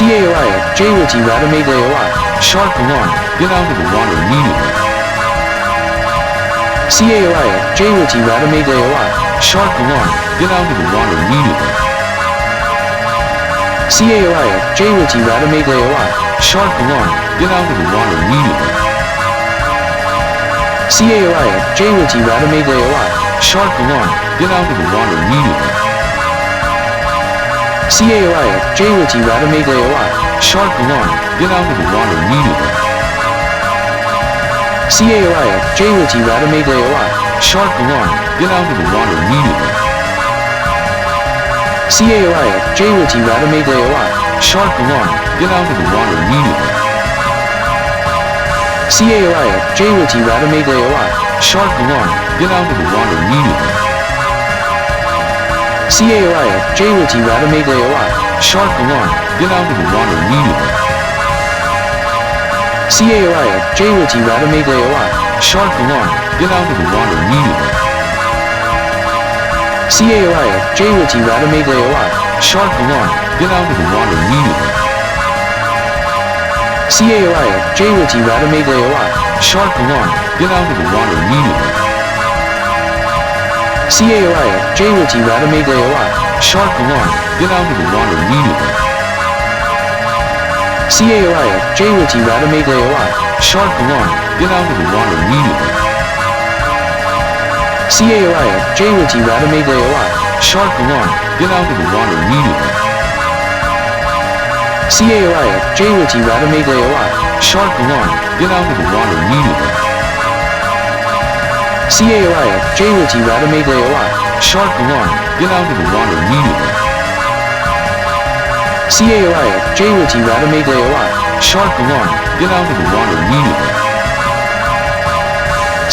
CAOI, JWT Radamade AOI. Shark alarm, get out of the water immediately. CAOI, JWT Radamade AOI. Shark alarm, get out of the water immediately. CAOI, JWT Radamade AOI. Shark alarm, get out of the water immediately. CAOI, JWT Radamade AOI. Shark alarm, get out of the water immediately. CAOI, JWT Radamade AOI. Shark alarm, get out of the water immediately. CAOI, JWT Radamade AOI. Shark alarm, get out of the water immediately. CAOI, JWT Radamade AOI. Shark alarm, get out of the water immediately. CAOI, JWT Radamade AOI. Shark alarm, get out of the water immediately. CAOI, JWT Radamade AOI. Shark alarm, get out of the water immediately. CAOI, JWT Radamade AOI. Shark alarm, get out of the water immediately. CAOI, JWT Radamade AOI. Shark alarm, get out of the water immediately. CAOI, JWT Radamade AOI. Shark alarm, get out of the water immediately. CAOI, JWT Radamade AOI. Shark alarm, get out of the water immediately. CAOI, JWT Radamade AOI. Shark alarm, get out of the water immediately. CAOI, JWT Radamade AOI. Shark alarm, get out of the water immediately. CAOI, JWT Radamade AOI. Shark alarm, get out of the water immediately. CAOI, JWT Radamade AOI. Shark alarm, get out of the water immediately.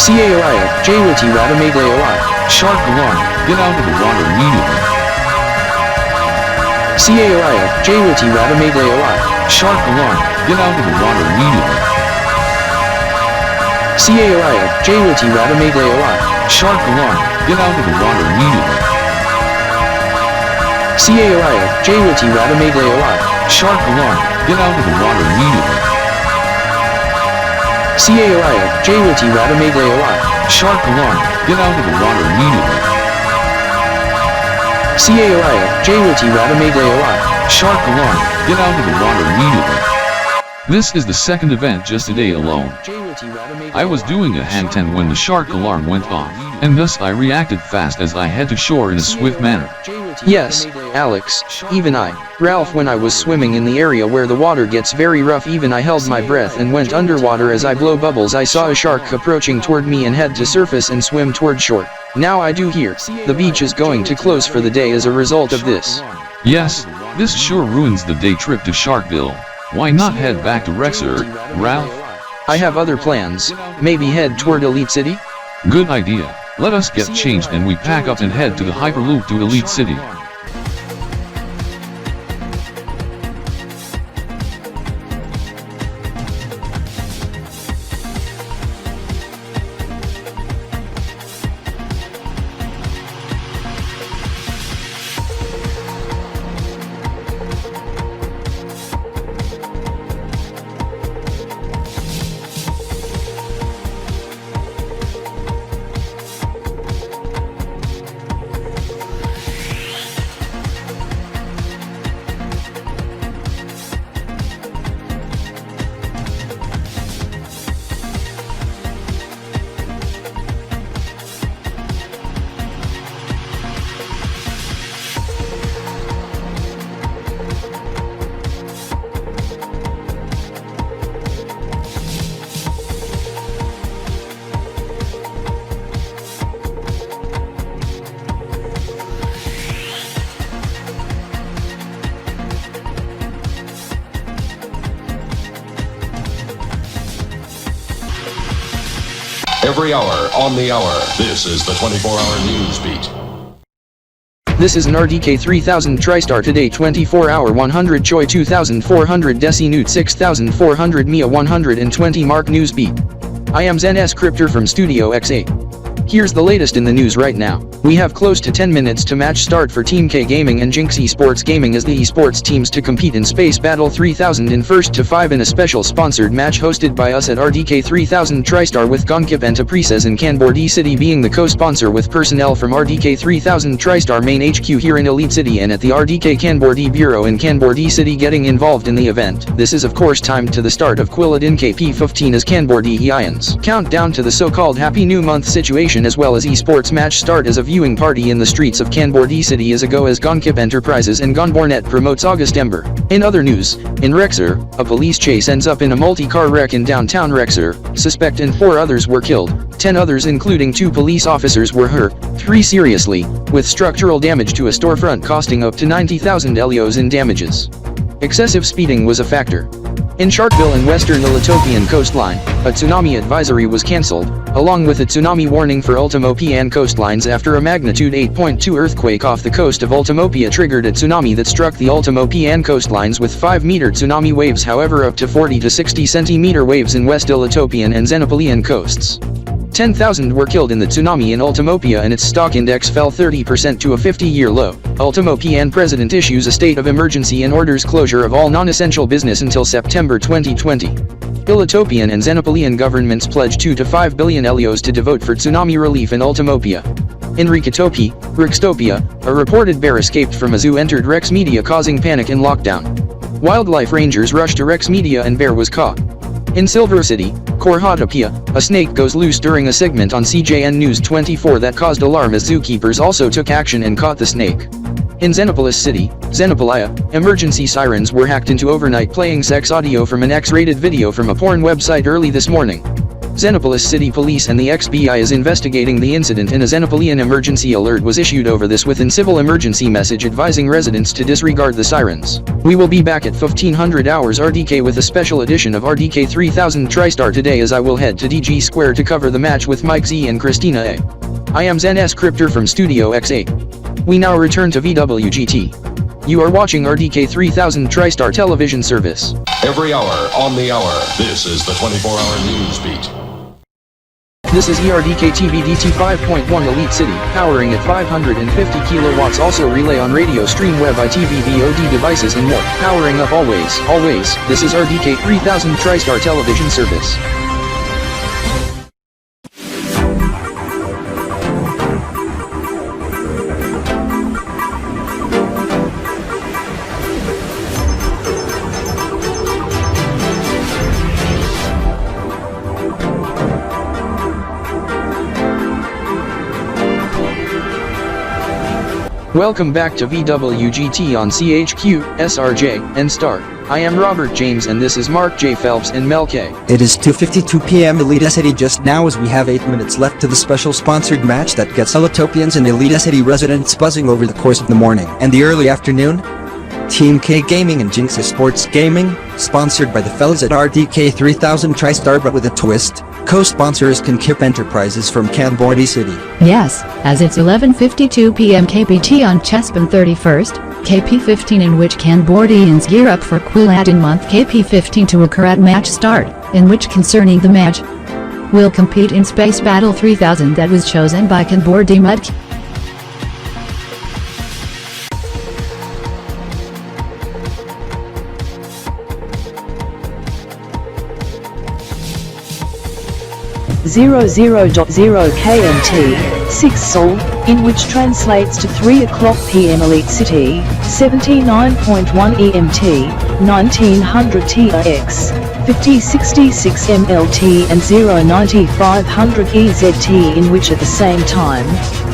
CAOI, JWT Radamade AOI. Shark alarm, get out of the water immediately. CAOI, JWT Radamade AOI. Shark alarm, get out of the water immediately. CAOI, JWT Radamade AOI. Shark alarm, get out of the water immediately. CAOI, JWT Radamade AOI. Shark alarm, get out of the water immediately. CAOI, JWT Radamade AOI. Shark alarm, get out of the water immediately. CAOI, JWT Radamade AOI. Shark alarm, get out of the water immediately. CAOI, JWT Radamade AOI. Shark alarm, get out of the water immediately. This is the second event just today alone. I was doing a hang 10 when the shark alarm went off, and thus I reacted fast as I head to shore in a swift manner. Yes, Alex, even I, Ralph, when I was swimming in the area where the water gets very rough, even I held my breath and went underwater as I blow bubbles. I saw a shark approaching toward me and head to surface and swim toward shore. Now I do hear, the beach is going to close for the day as a result of this. Yes, this sure ruins the day trip to Sharkville. Why not head back to Rexar, Ralph? I have other plans, maybe head toward Elite City? Good idea. Let us get changed and we pack up and head to the Hyperloop to Elite City. Every hour, on the hour, this is the 24-hour news beat. This is an RDK 3000 TriStar today 24-hour 100 Choi 2400 Desi Newt 6400 Mia 120 Mark news beat. I am XenZKryptor from Studio XA. Here's the latest in the news right now. We have close to 10 minutes to match start for Team K Gaming and Jinx Esports Gaming as the esports teams to compete in Space Battle 3000 in 1st to 5 in a special sponsored match hosted by us at RDK 3000 TriStar with KanKip and Enterprises and Kanbordee City being the co-sponsor with personnel from RDK 3000 TriStar main HQ here in Elite City and at the RDK Kanbordee Bureau in Kanbordee City getting involved in the event. This is of course timed to the start of Quilladin KP15 as Kanbordee EIN's countdown to the so-called Happy New Month situation as well as esports match start as a viewing party in the streets of Kanbordee City as a go as KanKip Enterprises and Gonbornet promotes Augustember. In other news, in Rexar, a police chase ends up in a multi-car wreck in downtown Rexar. Suspect and 4 others were killed. 10 others including 2 police officers were hurt, 3 seriously, with structural damage to a storefront costing up to 90,000 LEOs in damages. Excessive speeding was a factor. In Sharkville and western Elitopian coastline, a tsunami advisory was cancelled, along with a tsunami warning for Ultimopian coastlines after a magnitude 8.2 earthquake off the coast of Ultimopia triggered a tsunami that struck the Ultimopian coastlines with 5-meter tsunami waves, however up to 40 to 60 centimeter waves in West Elitopian and Xenopolian coasts. 10,000 were killed in the tsunami in Ultimopia and its stock index fell 30% to a 50-year low. Ultimopian president issues a state of emergency and orders closure of all non-essential business until September 2020. Elitopian and Xenopolian governments pledge 2 to 5 billion LEOs to devote for tsunami relief in Ultimopia. In Rextopia, a reported bear escaped from a zoo entered Rex Media causing panic and lockdown. Wildlife rangers rushed to Rex Media and bear was caught. In Silver City, Korhatopia, a snake goes loose during a segment on CJN News 24 that caused alarm as zookeepers also took action and caught the snake. In Xenopolis City, Xenopolia, emergency sirens were hacked into overnight playing sex audio from an X-rated video from a porn website early this morning. Xenopolis City Police and the XBI is investigating the incident and a Xenopolian emergency alert was issued over this with a civil emergency message advising residents to disregard the sirens. We will be back at 1500 hours RDK with a special edition of RDK 3000 TriStar today as I will head to Digi Square to cover the match with Mike Z and Christina A. I am XenZKryptor from Studio X8. We now return to VWGT. You are watching RDK 3000 TriStar television service. Every hour on the hour, this is the 24-hour news beat. This is ERDK TV DT 5.1 Elite City, powering at 550 kilowatts, also relay on radio stream web ITV VOD devices and more, powering up always, this is RDK 3000 TriStar television service. Welcome back to VWGT on CHQ, SRJ, and Star. I am Robert James and this is Mark J. Phelps and Mel K. It is 2:52 p.m. EliteCity just now as we have 8 minutes left to the special sponsored match that gets Elitopians and EliteCity residents buzzing over the course of the morning and the early afternoon. Team K Gaming and Jinx Esports Gaming, sponsored by the fellas at RDK 3000 TriStar but with a twist. Co-sponsor is KanKip Enterprises from Kanbordee City. Yes, as it's 11:52 p.m. KPT on Chespin 31st, KP15 in which Kanbordeeans gear up for Quilladin month KP15 to occur at match start, in which concerning the match will compete in Space Battle 3000 that was chosen by Kanbordee Mud. 00.0 KMT, 6 Sol, in which translates to 3 o'clock PM Elite City, 79.1 EMT, 1900 TRX, 5066 MLT and 09500 EZT, in which at the same time,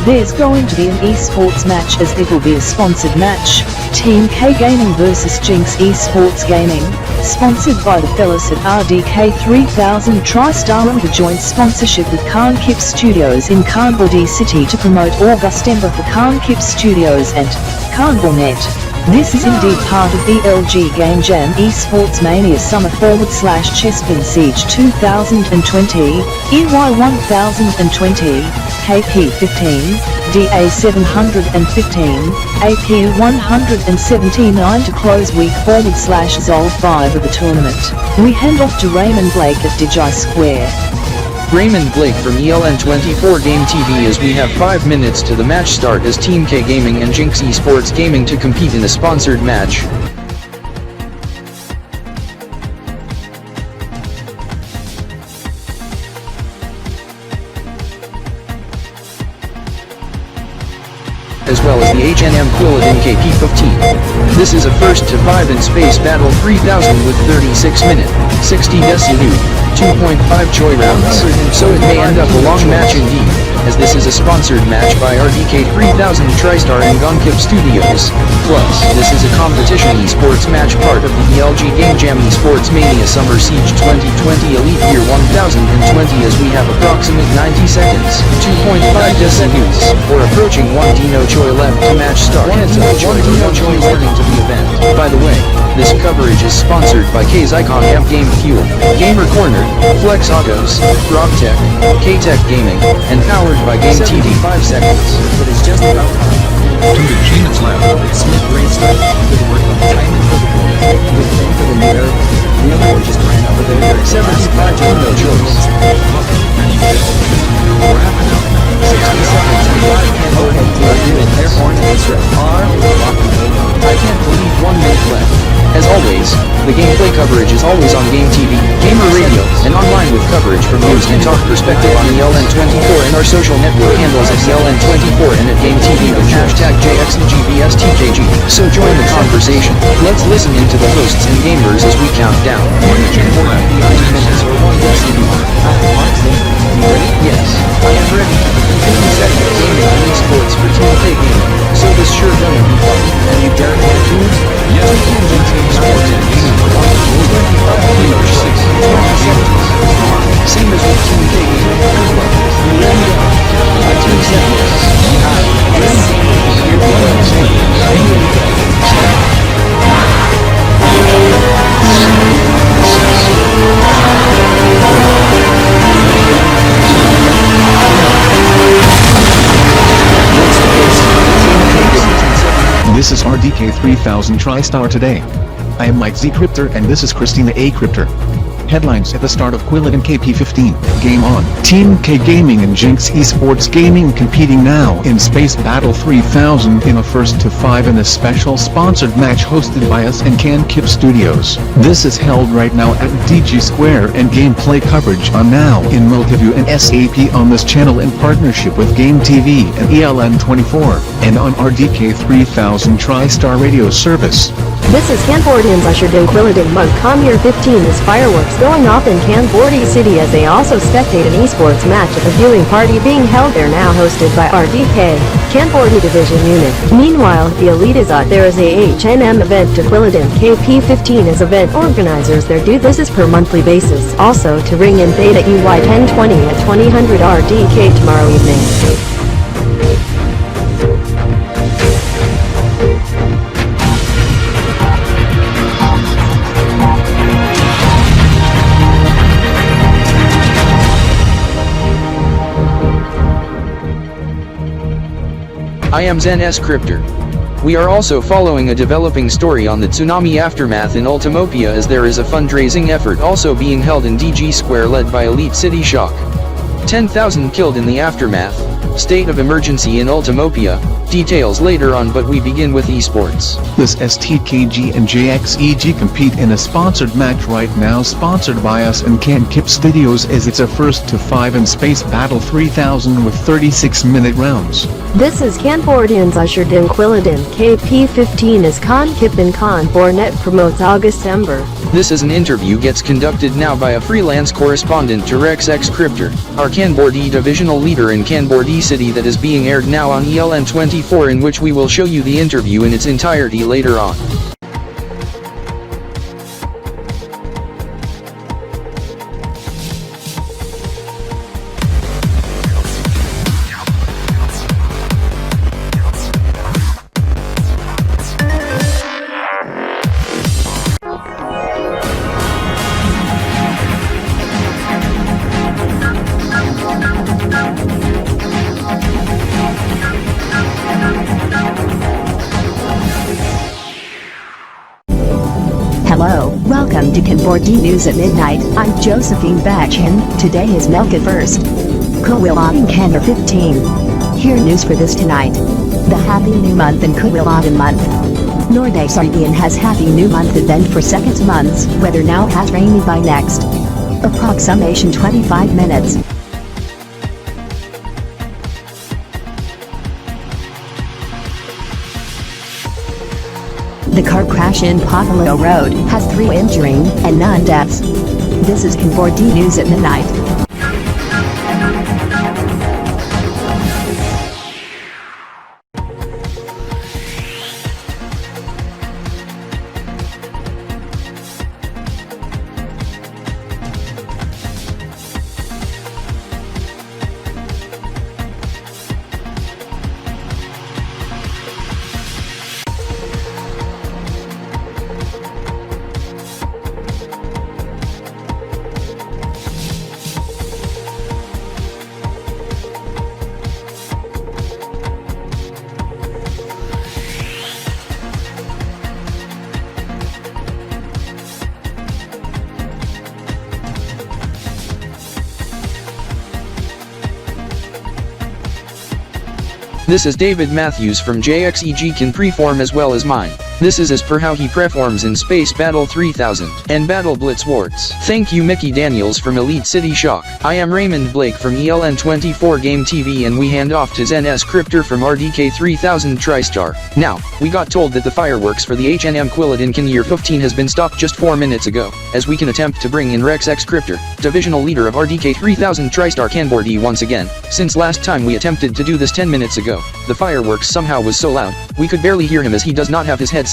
there's going to be an esports match as it will be a sponsored match, Team K Gaming vs Jinx Esports Gaming, sponsored by the fellas at RDK 3000 TriStar and the joint sponsorship with KanKip Studios in Kanbordee City to promote Augustember for KanKip Studios and Kanbornet. This is indeed part of the LG Game Jam Esports Mania Summer /Chespin Siege 2020, EY1020, KP15, DA715, AP179 to close week /Zol 5 of the tournament. We hand off to Raymond Blake at Digi Square. Raymond Blake from ELN24 Game TV as we have 5 minutes to the match start as Team K Gaming and Jinx Esports Gaming to compete in a sponsored match. As well as the H&M Quilladin KP15. This is a first to 5 in space battle 3000 with 36 minute, 60 deci 2.5 choi rounds, so it may end up a long match indeed, as this is a sponsored match by RDK 3000 TriStar and KanKip Studios. Plus, this is a competition esports match part of the ELG Game Jam Esports Mania Summer Siege 2020 Elite Year 1020 as we have approximate 90 seconds, 2.5 deci or approaching 1 Dino Choi left to match start. 1 Dino Choi warning to the event. By the way, this coverage is sponsored by K's Icon Amp Game Fuel, Gamer Corner, Flex Autos, RobTech, K-Tech Gaming, and powered by Game TV. 5 seconds. But it's just about time. To the Genius Lab. Smith Racing. Good work on the timing for the goal. Good thing for the new air. The other one just ran over there. 75 to no choice. We're half an hour. 60 seconds and 5 Kanbordee Doing their horn and it's I can't believe 1 minute left. As always, the gameplay coverage is always on Game TV, Gamer Radio, and online with coverage from news and talk perspective on ELN24 and our social network handles at ELN24 and at Game TV with hashtag JXEGBSTKG. So join the conversation. Let's listen into the hosts and gamers as we count down. 1 Genius Lab. 10 minutes or 1 deci. Mark Zaniels. Yes, I am ready. 50 seconds gaming and esports for Team K Gaming. So this sure gonna be fun. And you dare to choose? Yes, we can do esports and gaming for 1 Same as with Team K Gaming. 15 seconds. This is RDK 3000 TriStar today. I am XenZKryptor and this is Christina A. Kryptor. Headlines at the start of Quilladin KP15. Game on. Team K Gaming and Jinx Esports Gaming competing now in Space Battle 3000 in a first to 5 in a special sponsored match hosted by us and KanKip Studios. This is held right now at Digi Square and gameplay coverage on now in Multiview and SAP on this channel in partnership with Game TV and ELN24 and on RDK 3000 TriStar radio service. This is Kanbordee's ushered in Quilladin month Year 15 is fireworks going off in Kanbordee City as they also spectate an esports match at the viewing party being held there now hosted by RDK, Kanbordee Division Unit. Meanwhile, the Elitozat there is a H&M event to Quilladin KP15 as event organizers there do this is per monthly basis. Also to ring in Theta EY1020 at 2000 RDK tomorrow evening. I am XenZKryptor. We are also following a developing story on the tsunami aftermath in Ultimopia as there is a fundraising effort also being held in Digi Square led by EliteCity Shock. 10,000 killed in the aftermath, state of emergency in Ultimopia, details later on but we begin with esports. This STKG and JXEG compete in a sponsored match right now sponsored by us and KanKip Studios as it's a first to 5 in Space Battle 3000 with 36-minute rounds. This is Kanbordee's ushered in Quilladin KP15 as KanKip and Kanbordee promotes Augustember. This is an interview gets conducted now by a freelance correspondent to JXEG, our Kanbordee divisional leader in Kanbordee City that is being aired now on ELN24 in which we will show you the interview in its entirety later on. Welcome to Kanbordee News at Midnight. I'm Josephine Batchin. Today is Melka 1st. Quilladin Kanner 15. Here news for this tonight. The Happy New Month and Quilladin Month. Nordasardian has Happy New Month event for second months. Weather now has rainy by next. Approximation 25 minutes. The car crash in Popolo Road has 3 injuring and none deaths. This is Kanbordee News at Midnight. This is David Matthews from JXEG can preform as well as mine. This is as per how he preforms in Space Battle 3000 and Battle Blitz Warts. Thank you Mickey Daniels from EliteCity Shock. I am Raymond Blake from ELN24 Game TV and we hand off to XenZKryptor from RDK 3000 TriStar. Now, we got told that the fireworks for the H&M Quilladin Can Year 15 has been stopped just 4 minutes ago, as we can attempt to bring in XenZKryptor, divisional leader of RDK 3000 TriStar Kanbordee once again. Since last time we attempted to do this 10 minutes ago, the fireworks somehow was so loud, we could barely hear him as he does not have his headset.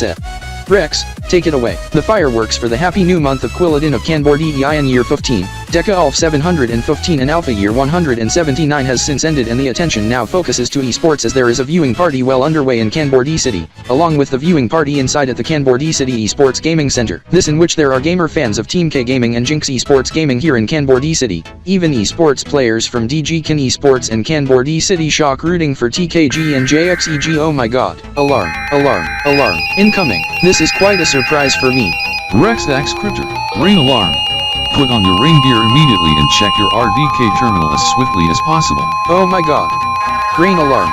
Rex, take it away. The fireworks for the Happy New Month of Quilladin of Kanbordee EIN Year 15, Deca Alph 715 and Alpha Year 179 has since ended and the attention now focuses to eSports as there is a viewing party well underway in Kanbordee City, along with the viewing party inside at the Kanbordee City Esports Gaming Center. This in which there are gamer fans of Team K Gaming and Jinx Esports Gaming here in Kanbordee City, even eSports players from Digi Can Esports and Kanbordee City Shock rooting for TKG and JXEG. Oh my god. Alarm, alarm, alarm, incoming. This is quite a surprise for me. RexZKryptor, rain alarm. Put on your rain gear immediately and check your RDK terminal as swiftly as possible. Oh my god. Rain alarm.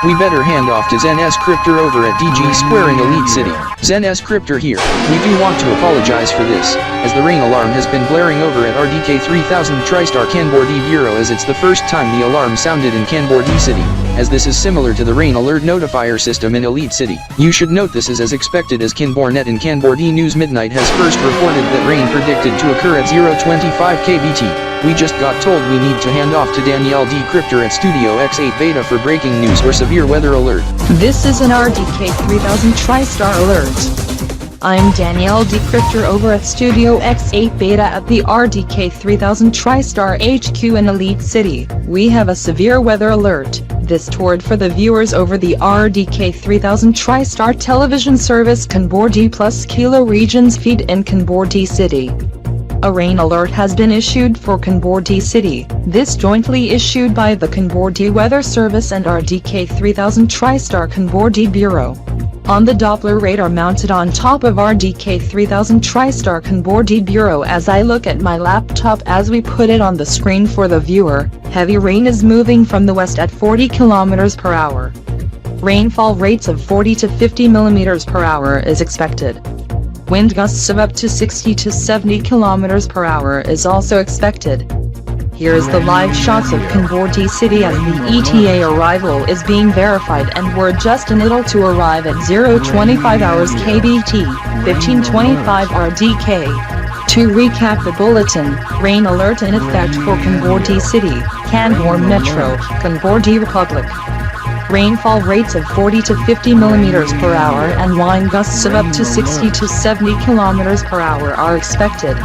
We better hand off to XenZKryptor over at Digi Square in Elite City. XenZKryptor here. We do want to apologize for this, as the rain alarm has been blaring over at RDK 3000 TriStar Kanbordee Bureau as it's the first time the alarm sounded in Kanbordee City, as this is similar to the rain alert notifier system in Elite City. You should note this is as expected as Kanbornet in Kanbordee News Midnight has first reported that rain predicted to occur at 025 kBT. We just got told we need to hand off to Danielle D. Kryptor at Studio X8 Beta for breaking news or severe weather alert. This is an RDK 3000 TriStar alert. I'm Danielle D. Kryptor over at Studio X8 Beta at the RDK 3000 TriStar HQ in Elite City. We have a severe weather alert. This toured for the viewers over the RDK 3000 TriStar television service Kanbordee plus Kilo Regions feed in Kanbordee City. A rain alert has been issued for Kanbordee City, this jointly issued by the Kanbordee Weather Service and RDK 3000 TriStar Kanbordee Bureau. On the Doppler radar mounted on top of RDK 3000 TriStar Kanbordee Bureau as I look at my laptop as we put it on the screen for the viewer, heavy rain is moving from the west at 40 km per hour. Rainfall rates of 40 to 50 mm per hour is expected. Wind gusts of up to 60 to 70 km per hour is also expected. Here is the live shots of Kanbordee City as the ETA arrival is being verified and we're just a little to arrive at 025 hours KBT, 1525 RDK. To recap the bulletin, rain alert in effect for Kanbordee City, Kanbor Metro, Kanbordee Republic. Rainfall rates of 40 to 50 mm per hour and wind gusts of up to 60 to 70 km per hour are expected.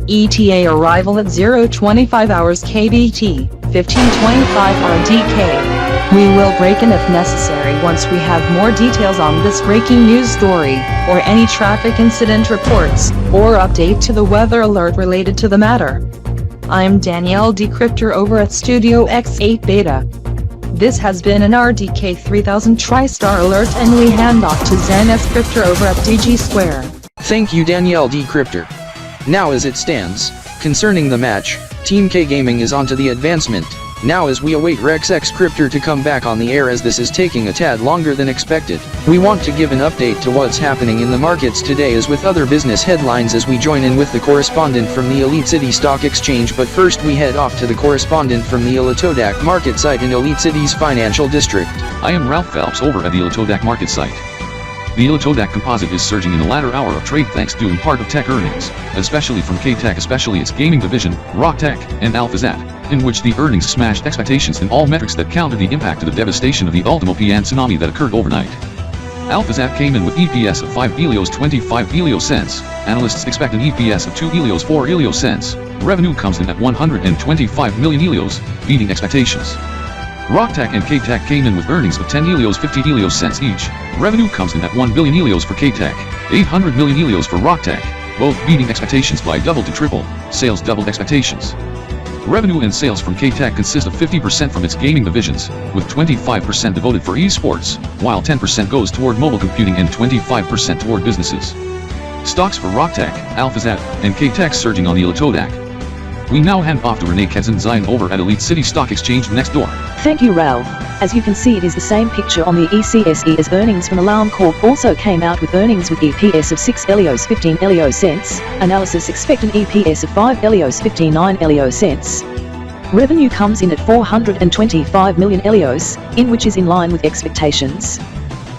ETA arrival at 025 hours KBT, 1525 RDK. We will break in if necessary once we have more details on this breaking news story, or any traffic incident reports, or update to the weather alert related to the matter. I'm Danielle D. Kryptor over at Studio X8 Beta. This has been an RDK 3000 TriStar alert and we hand off to XenZKryptor over at Digi Square. Thank you Danielle D. Kryptor. Now as it stands, concerning the match, Team K Gaming is onto the advancement. Now as we await XenZKryptor to come back on the air, as this is taking a tad longer than expected. We want to give an update to what's happening in the markets today as with other business headlines as we join in with the correspondent from the EliteCity Stock Exchange, but first we head off to the correspondent from the Elitozat market site in EliteCity's financial district. I am Ralph Phelps over at the Elitozat market site. The Elitozat composite is surging in the latter hour of trade thanks due in part of tech earnings, especially from K-Tech, especially its gaming division, ROK-Tech, and Elitozat, in which the earnings smashed expectations in all metrics that counted the impact of the devastation of the ultimo PN tsunami that occurred overnight. Elitozat came in with EPS of 5 ELOS 25 ELOS cents. Analysts expect an EPS of 2 ELOS 4 ELOS cents. Revenue comes in at 125 million ELOS, beating expectations. ROK-Tech and K-Tech came in with earnings of 10 ELOS 50 ELOS cents each. Revenue comes in at 1 billion ELOS for K-Tech, 800 million ELOS for ROK-Tech, both beating expectations by double to triple. Sales doubled expectations. Revenue and sales from K-Tech consist of 50% from its gaming divisions, with 25% devoted for eSports, while 10% goes toward mobile computing and 25% toward businesses. Stocks for ROK-Tech, Elitozat, and K-Tech surging on the Elitozat. We now hand off to Renee Katzenzian over at EliteCity Stock Exchange next door. Thank you, Ralph. As you can see, it is the same picture on the ECSE as earnings from Alarm Corp also came out with earnings with EPS of 6 ELOS 15 ELOS cents. Analysis expect an EPS of 5 ELOS 59 ELOS cents. Revenue comes in at 425 million ELOS, in which is in line with expectations.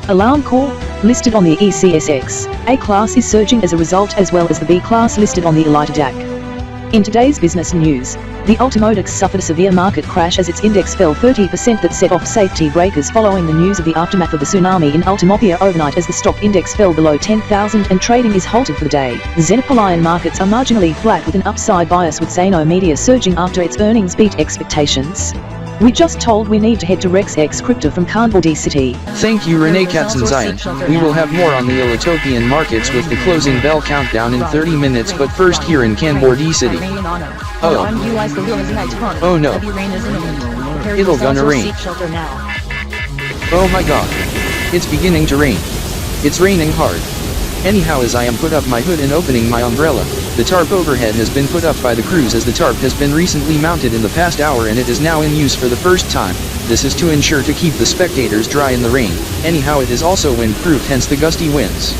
Alarm Corp, listed on the ECSX, A class is surging as a result, as well as the B class listed on the Elitozat. In today's business news, the Ultimodex suffered a severe market crash as its index fell 30%. That set off safety breakers following the news of the aftermath of the tsunami in Ultimopia overnight, as the stock index fell below 10,000 and trading is halted for the day. The Xenopolian markets are marginally flat with an upside bias, with Xeno Media surging after its earnings beat expectations. We just told we need to head to JXEG from Kanbordee City. Thank you, Renee Katzenzian. We will have more on the Elitopian markets with the closing bell countdown in 30 minutes, but first here in Kanbordee City. Oh no. It'll gonna rain. Oh my god. It's beginning to rain. It's raining hard. Anyhow, as I am put up my hood and opening my umbrella, the tarp overhead has been put up by the crews, as the tarp has been recently mounted in the past hour and it is now in use for the first time. This is to ensure to keep the spectators dry in the rain. Anyhow, it is also wind-proof, hence the gusty winds.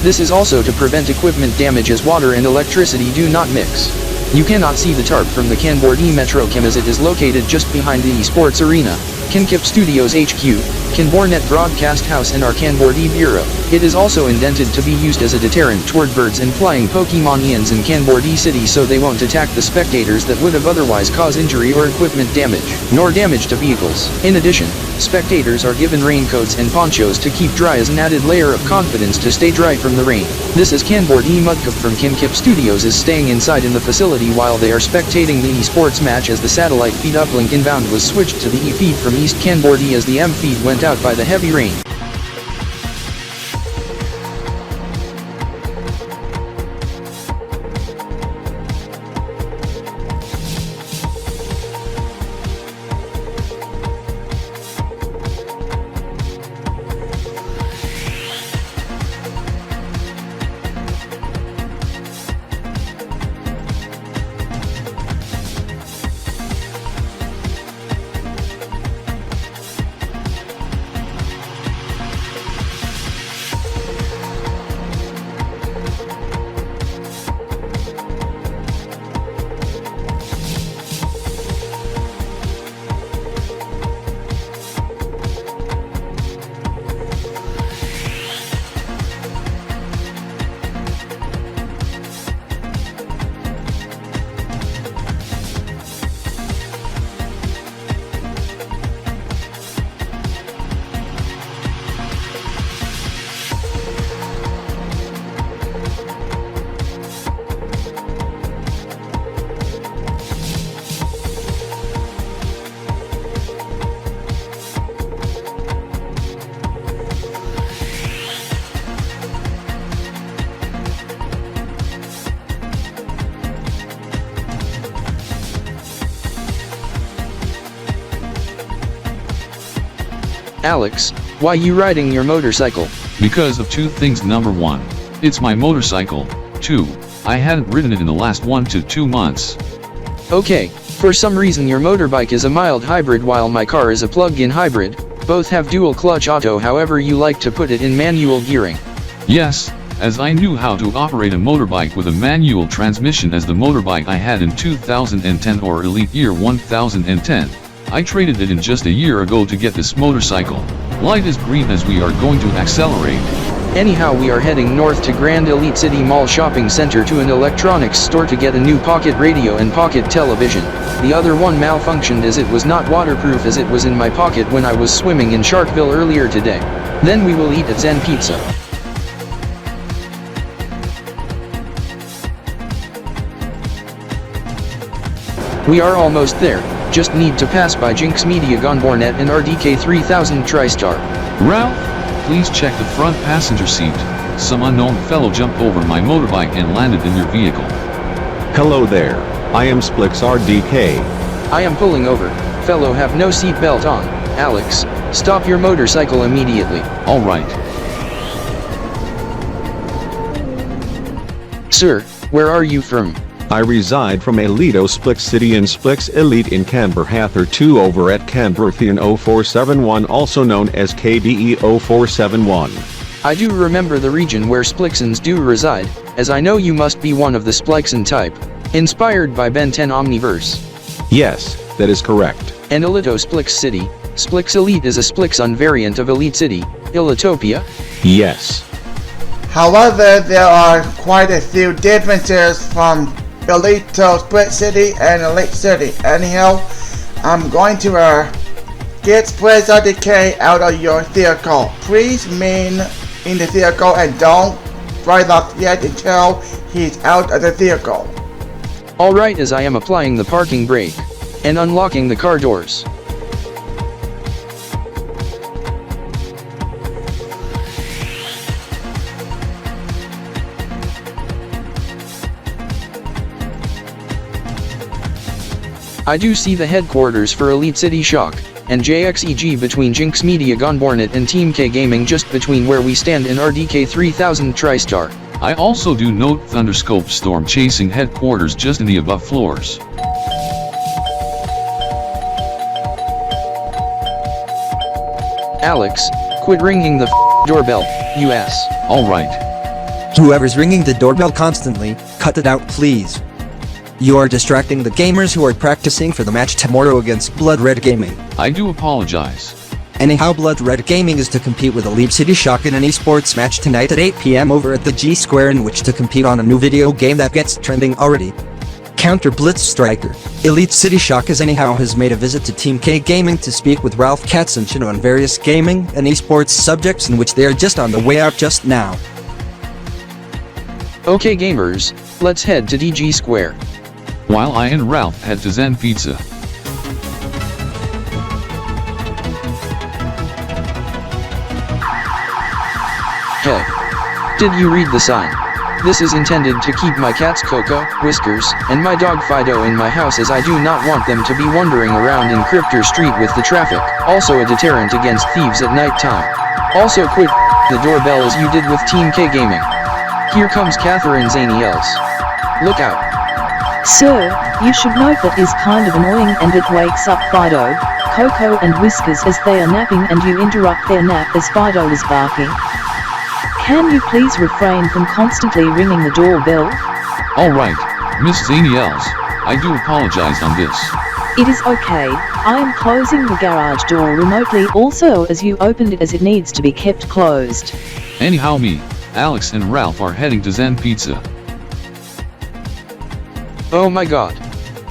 This is also to prevent equipment damage, as water and electricity do not mix. You cannot see the tarp from the Kanbordee Metrochem as it is located just behind the eSports arena, KanKip Studios HQ, Kanbornet Broadcast House and our Kanbordee Bureau. It is also indented to be used as a deterrent toward birds and flying Pokemonians in Kanbordee City, so they won't attack the spectators that would have otherwise caused injury or equipment damage, nor damage to vehicles. In addition, spectators are given raincoats and ponchos to keep dry as an added layer of confidence to stay dry from the rain. This is Kanbordee Mudcup from KanKip Studios is staying inside in the facility while they are spectating the eSports match, as the satellite feed uplink inbound was switched to the E-feed from East Kanbordee as the M-feed went out by the heavy rain. Alex, why you riding your motorcycle? Because of two things. Number one, it's my motorcycle. 2, I hadn't ridden it in the last 1 to 2 months. Okay, for some reason your motorbike is a mild hybrid while my car is a plug-in hybrid. Both have dual clutch auto, however you like to put it, in manual gearing. Yes, as I knew how to operate a motorbike with a manual transmission as the motorbike I had in 2010 or Elite Year 1010. I traded it in just a year ago to get this motorcycle. Light is green as we are going to accelerate. Anyhow, we are heading north to Grand Elite City Mall Shopping Center to an electronics store to get a new pocket radio and pocket television. The other one malfunctioned as it was not waterproof as it was in my pocket when I was swimming in Sharkville earlier today. Then we will eat at Zen Pizza. We are almost there, just need to pass by Jinx Media Gonbornet and RDK 3000 TriStar. Ralph, please check the front passenger seat. Some unknown fellow jumped over my motorbike and landed in your vehicle. Hello there, I am SplixRDK. I am pulling over. Fellow have no seat belt on. Alex, stop your motorcycle immediately. Alright. Sir, where are you from? I reside from EliteCity in Splix Elite in Kanbordee 2 over at Kanbordee 0471, also known as KBE 0471. I do remember the region where Splixons do reside, as I know you must be one of the Splixon type, inspired by Ben 10 Omniverse. Yes, that is correct. And Splix City, Splix Elite is a Splixon variant of Elite City, Elitopia? Yes. However, there are quite a few differences from Split City and Elite City. Anyhow, I'm going to get SplixRDK out of your vehicle. Please remain in the vehicle and don't drive off yet until he's out of the vehicle. Alright, as I am applying the parking brake and unlocking the car doors. I do see the headquarters for EliteCity Shock and JXEG between Jinx Media Gonbornet and Team K Gaming, just between where we stand in RDK 3000 TriStar. I also do note Thunderscope Storm chasing headquarters just in the above floors. Alex, quit ringing the doorbell, US. Alright. Whoever's ringing the doorbell constantly, cut it out please. You are distracting the gamers who are practicing for the match tomorrow against Blood Red Gaming. I do apologize. Anyhow, Blood Red Gaming is to compete with EliteCity Shock in an eSports match tonight at 8 PM over at the Digi Square, in which to compete on a new video game that gets trending already. Counter Blitz Striker. EliteCity Shock has made a visit to Team K Gaming to speak with Ralph Katzenchen on various gaming and eSports subjects, in which they are just on the way out just now. Okay gamers, let's head to Digi Square. While I and Ralph head to Zen Pizza. Hey. Did you read the sign? This is intended to keep my cats Coco, Whiskers, and my dog Fido in my house, as I do not want them to be wandering around in Kryptor Street with the traffic. Also a deterrent against thieves at night time. Also quit the doorbell as you did with Team K Gaming. Here comes Catherine Zaniels. Look out. Sir, you should note that is kind of annoying and it wakes up Fido, Coco and Whiskers as they are napping, and you interrupt their nap as Fido is barking. Can you please refrain from constantly ringing the doorbell? Alright, Miss Zaniels, I do apologize on this. It is okay, I am closing the garage door remotely also, as you opened it, as it needs to be kept closed. Anyhow, me, Alex and Ralph are heading to Zen Pizza. Oh my god.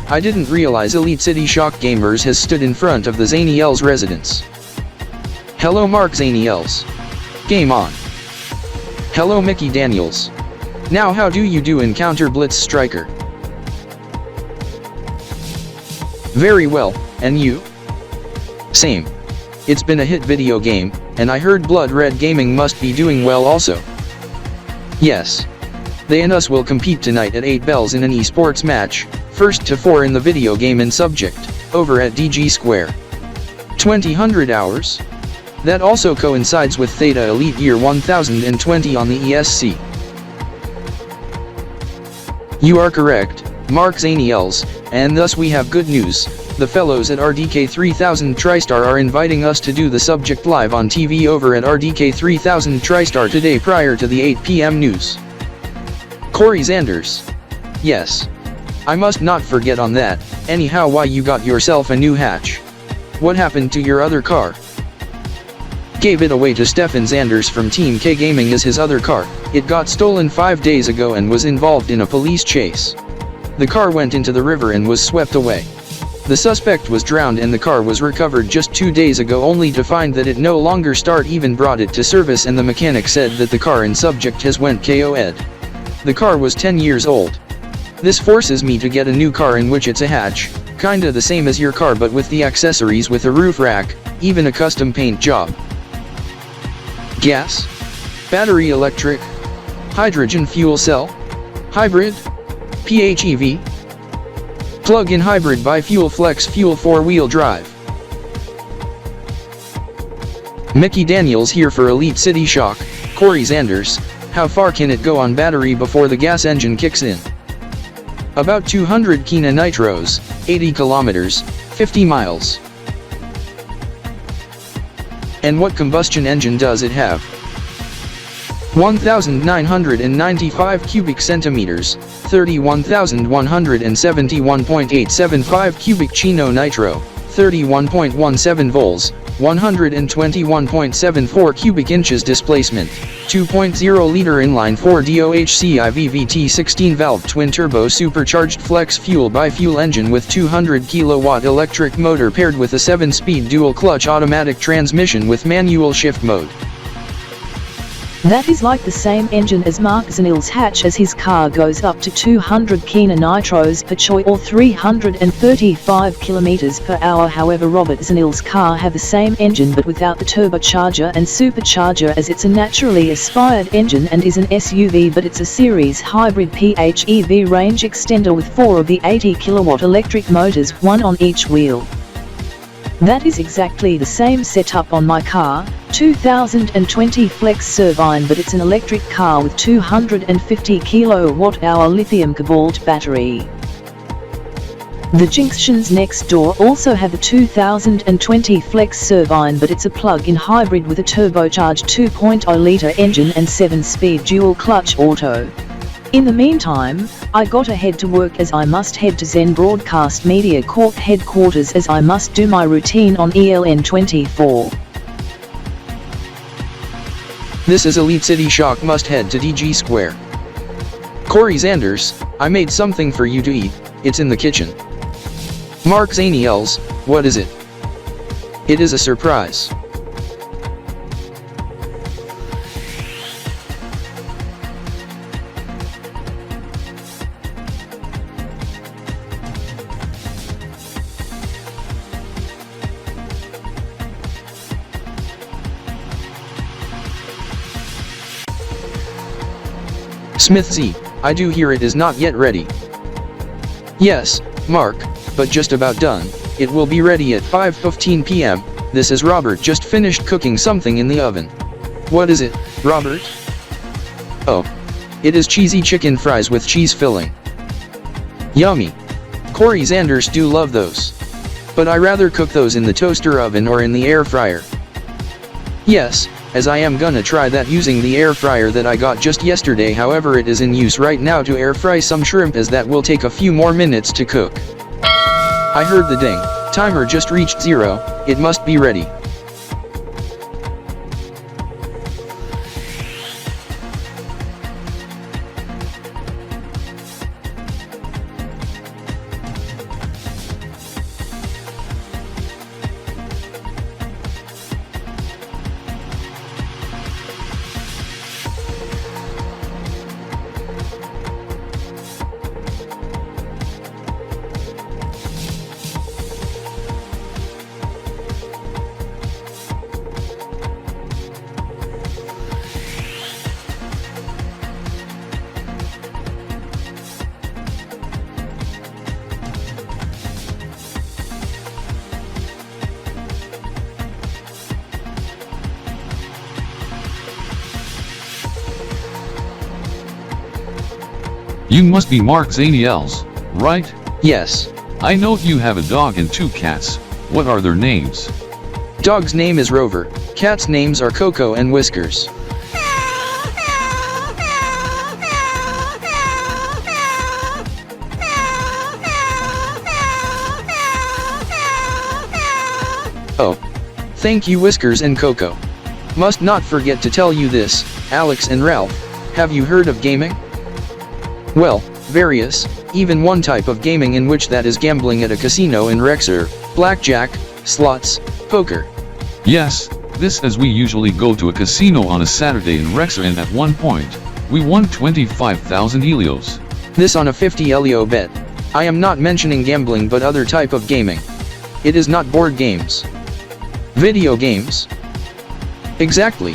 I didn't realize EliteCity Shock Gamers has stood in front of the Zaniels residence. Hello Mark Zaniels. Game on. Hello Mickey Daniels. Now how do you do in Counter Blitz Striker? Very well, and you? Same. It's been a hit video game, and I heard Blood Red Gaming must be doing well also. Yes. They and us will compete tonight at 8 bells in an eSports match, first to 4 in the video game and subject, over at Digi Square. 2000 hours? That also coincides with Theta Elite Year 1020 on the ESC. You are correct, Mark Zaniels, and thus we have good news. The fellows at RDK 3000 TriStar are inviting us to do the subject live on TV over at RDK 3000 TriStar today prior to the 8 p.m. news. Corey Zanders. Yes. I must not forget on that. Anyhow, why you got yourself a new hatch? What happened to your other car? Gave it away to Stefan Zanders from Team K Gaming as his other car. It got stolen 5 days ago and was involved in a police chase. The car went into the river and was swept away. The suspect was drowned and the car was recovered just 2 days ago, only to find that it no longer start. Even brought it to service and the mechanic said that the car in subject has went KO'd. The car was 10 years old. This forces me to get a new car in which it's a hatch, kinda the same as your car but with the accessories, with a roof rack, even a custom paint job. Gas? Battery electric? Hydrogen fuel cell? Hybrid? PHEV? Plug-in hybrid bi-fuel flex fuel 4-wheel drive. Mickey Daniels here for EliteCity Shock. Corey Zanders, how far can it go on battery before the gas engine kicks in? About 200 kina nitros, 80 kilometers, 50 miles. And what combustion engine does it have? 1,995 cubic centimeters, 31,171.875 cubic Chino nitro, 31.17 volts, 121.74 cubic inches displacement, 2.0 liter inline 4 DOHC IVVT 16 valve twin turbo supercharged flex fuel bi-fuel engine with 200 kilowatt electric motor paired with a 7-speed dual clutch automatic transmission with manual shift mode. That is like the same engine as Mark Zaniels' hatch, as his car goes up to 200 kina nitros per choy or 335 kilometers per hour. However, Robert Zaniels' car have the same engine but without the turbocharger and supercharger, as it's a naturally aspired engine and is an SUV, but it's a series hybrid PHEV range extender with 4 of the 80 kilowatt electric motors, one on each wheel. That is exactly the same setup on my car, 2020 Flex Servine, but it's an electric car with 250 kilowatt-hour lithium cobalt battery. The Jinxions next door also have the 2020 Flex Servine, but it's a plug-in hybrid with a turbocharged 2.0 litre engine and 7-speed dual clutch auto. In the meantime, I gotta head to work, as I must head to Zen Broadcast Media Corp headquarters, as I must do my routine on ELN24. This is EliteCity Shock. Must head to Digi Square. Corey Zanders, I made something for you to eat. It's in the kitchen. Mark Zaniels, what is it? It is a surprise. Smith Z, I do hear it is not yet ready. Yes, Mark, but just about done. It will be ready at 5:15 p.m. This is Robert, just finished cooking something in the oven. What is it, Robert? Oh. It is cheesy chicken fries with cheese filling. Yummy. Corey Zanders do love those. But I rather cook those in the toaster oven or in the air fryer. Yes, as I am gonna try that using the air fryer that I got just yesterday. However, it is in use right now to air fry some shrimp, as that will take a few more minutes to cook. I heard the ding. Timer just reached 0, it must be ready. You must be Mark Zaniels, right? Yes. I know you have a dog and 2 cats. What are their names? Dog's name is Rover, cats' names are Coco and Whiskers. Oh. Thank you Whiskers and Coco. Must not forget to tell you this, Alex and Ralph, have you heard of gaming? Well, various, even one type of gaming in which that is gambling at a casino in Rexar, blackjack, slots, poker. Yes, this as we usually go to a casino on a Saturday in Rexar and at one point, we won 25,000 Helios. This on a 50 Elio bet. I am not mentioning gambling but other type of gaming. It is not board games. Video games? Exactly.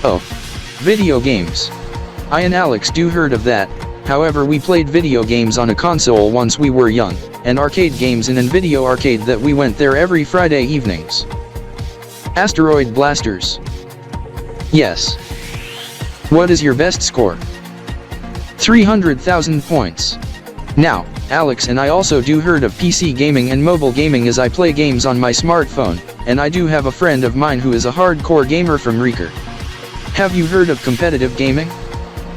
Oh. Video games. I and Alex do heard of that, however we played video games on a console once we were young, and arcade games in an video arcade that we went there every Friday evenings. Asteroid Blasters. Yes. What is your best score? 300,000 points. Now, Alex and I also do heard of PC gaming and mobile gaming as I play games on my smartphone, and I do have a friend of mine who is a hardcore gamer from Remark. Have you heard of competitive gaming?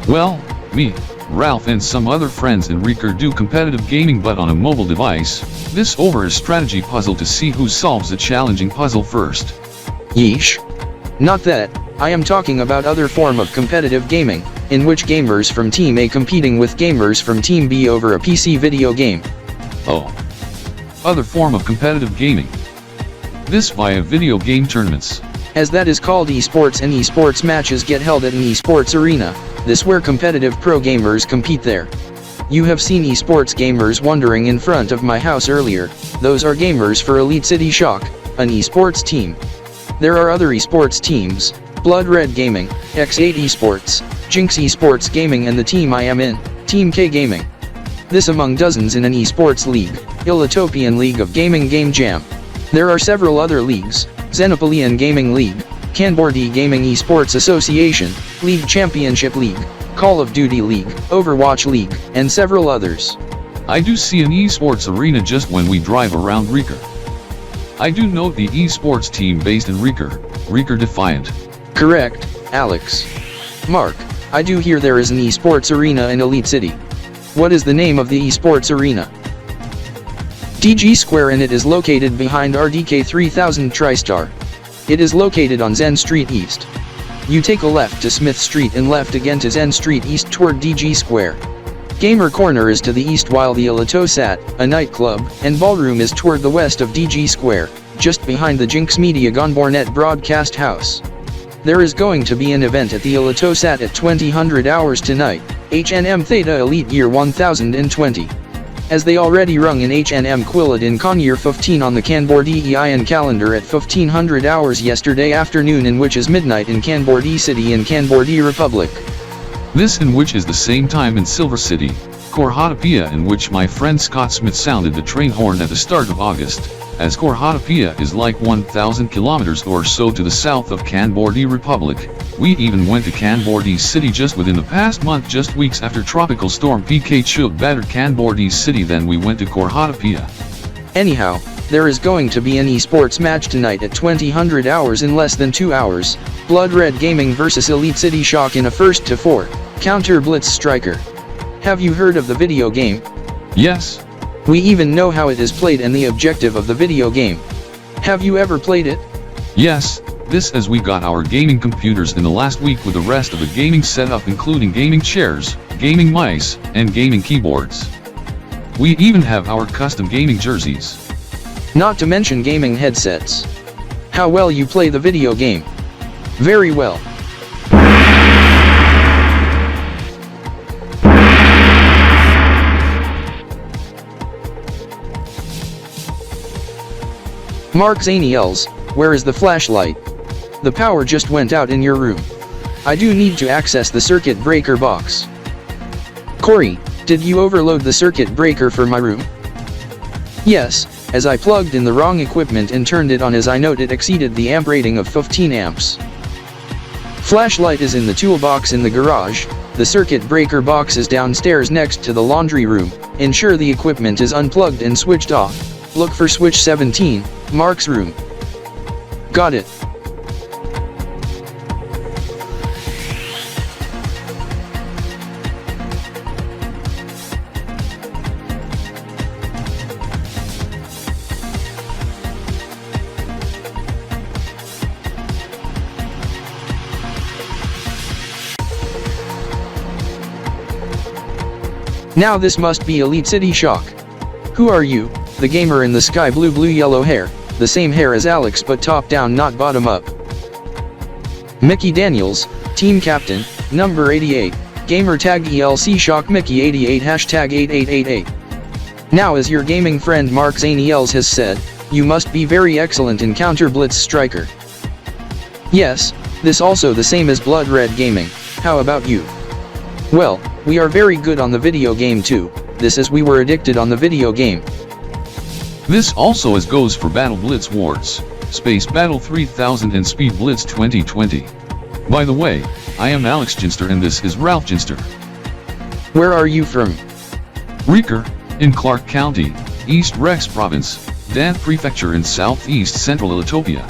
Well, me, Ralph and some other friends in Remark do competitive gaming but on a mobile device, this over a strategy puzzle to see who solves a challenging puzzle first. Yeesh. Not that, I am talking about other form of competitive gaming, in which gamers from Team A competing with gamers from Team B over a PC video game. Oh. Other form of competitive gaming. This via video game tournaments. As that is called eSports, and eSports matches get held at an eSports arena, this where competitive pro gamers compete there. You have seen eSports gamers wandering in front of my house earlier, those are gamers for EliteCity Shock, an eSports team. There are other eSports teams, Blood Red Gaming, X8 Esports, Jinx Esports Gaming and the team I am in, Team K Gaming. This among dozens in an eSports league, Elitopian League of Gaming Game Jam. There are several other leagues, Xenopolian Gaming League, Kanbordee Gaming Esports Association, League Championship League, Call of Duty League, Overwatch League, and several others. I do see an eSports arena just when we drive around Remark. I do know the eSports team based in Remark, Remark Defiant. Correct, Alex. Mark, I do hear there is an eSports arena in Elite City. What is the name of the eSports arena? Digi Square, and it is located behind RDK 3000 TriStar. It is located on Zen Street East. You take a left to Smith Street and left again to Zen Street East toward Digi Square. Gamer Corner is to the east while the Elitozat, a nightclub, and ballroom is toward the west of Digi Square, just behind the Jinx Media Gonbornet broadcast house. There is going to be an event at the Elitozat at 2000 hours tonight, HNM Theta EY1020. As they already rung in HNM Quilladin con year 15 on the Kanbordee EIN calendar at 1500 hours yesterday afternoon, in which is midnight in Kanbordee City in Kanbordee Republic. This in which is the same time in Silver City, Quilladin, in which my friend Scott Smith sounded the train horn at the start of August, as Quilladin is like 1,000 kilometers or so to the south of Kanbordee Republic. We even went to Kanbordee City just within the past month, just weeks after Tropical Storm PK battered Kanbordee City, then we went to Quilladin. Anyhow, there is going to be an eSports match tonight at 2000 hours in less than 2 hours, Blood Red Gaming vs EliteCity Shock in a 1-4, Counter Blitz Striker. Have you heard of the video game? Yes. We even know how it is played and the objective of the video game. Have you ever played it? Yes, this as we got our gaming computers in the last week with the rest of the gaming setup, including gaming chairs, gaming mice, and gaming keyboards. We even have our custom gaming jerseys. Not to mention gaming headsets. How well you play the video game? Very well. Mark Zaniels, where is the flashlight? The power just went out in your room. I do need to access the circuit breaker box. Corey, did you overload the circuit breaker for my room? Yes, as I plugged in the wrong equipment and turned it on, as I note it exceeded the amp rating of 15 amps. Flashlight is in the toolbox in the garage, The circuit breaker box is downstairs next to the laundry room. Ensure the equipment is unplugged and switched off. Look for switch 17, Mark's room. Got it. Now this must be EliteCity Shock. Who are you? The gamer in the sky blue yellow hair, the same hair as Alex but top down not bottom up. Mickey Daniels, team captain, number 88, gamer tag ELC Shock Mickey 88 hashtag 8888. Now as your gaming friend Mark Zaniels has said, you must be very excellent in counter blitz striker. Yes, this also the same as Blood Red Gaming, how about you? Well, we are very good on the video game too, this is we were addicted on the video game. This also as goes for Battle Blitz Wars, Space Battle 3000 and Speed Blitz 2020. By the way, I am Alex Ginster and this is Ralph Ginster. Where are you from? Rexar, in Clark County, East Rex Province, Dan Prefecture in southeast central Elitopia.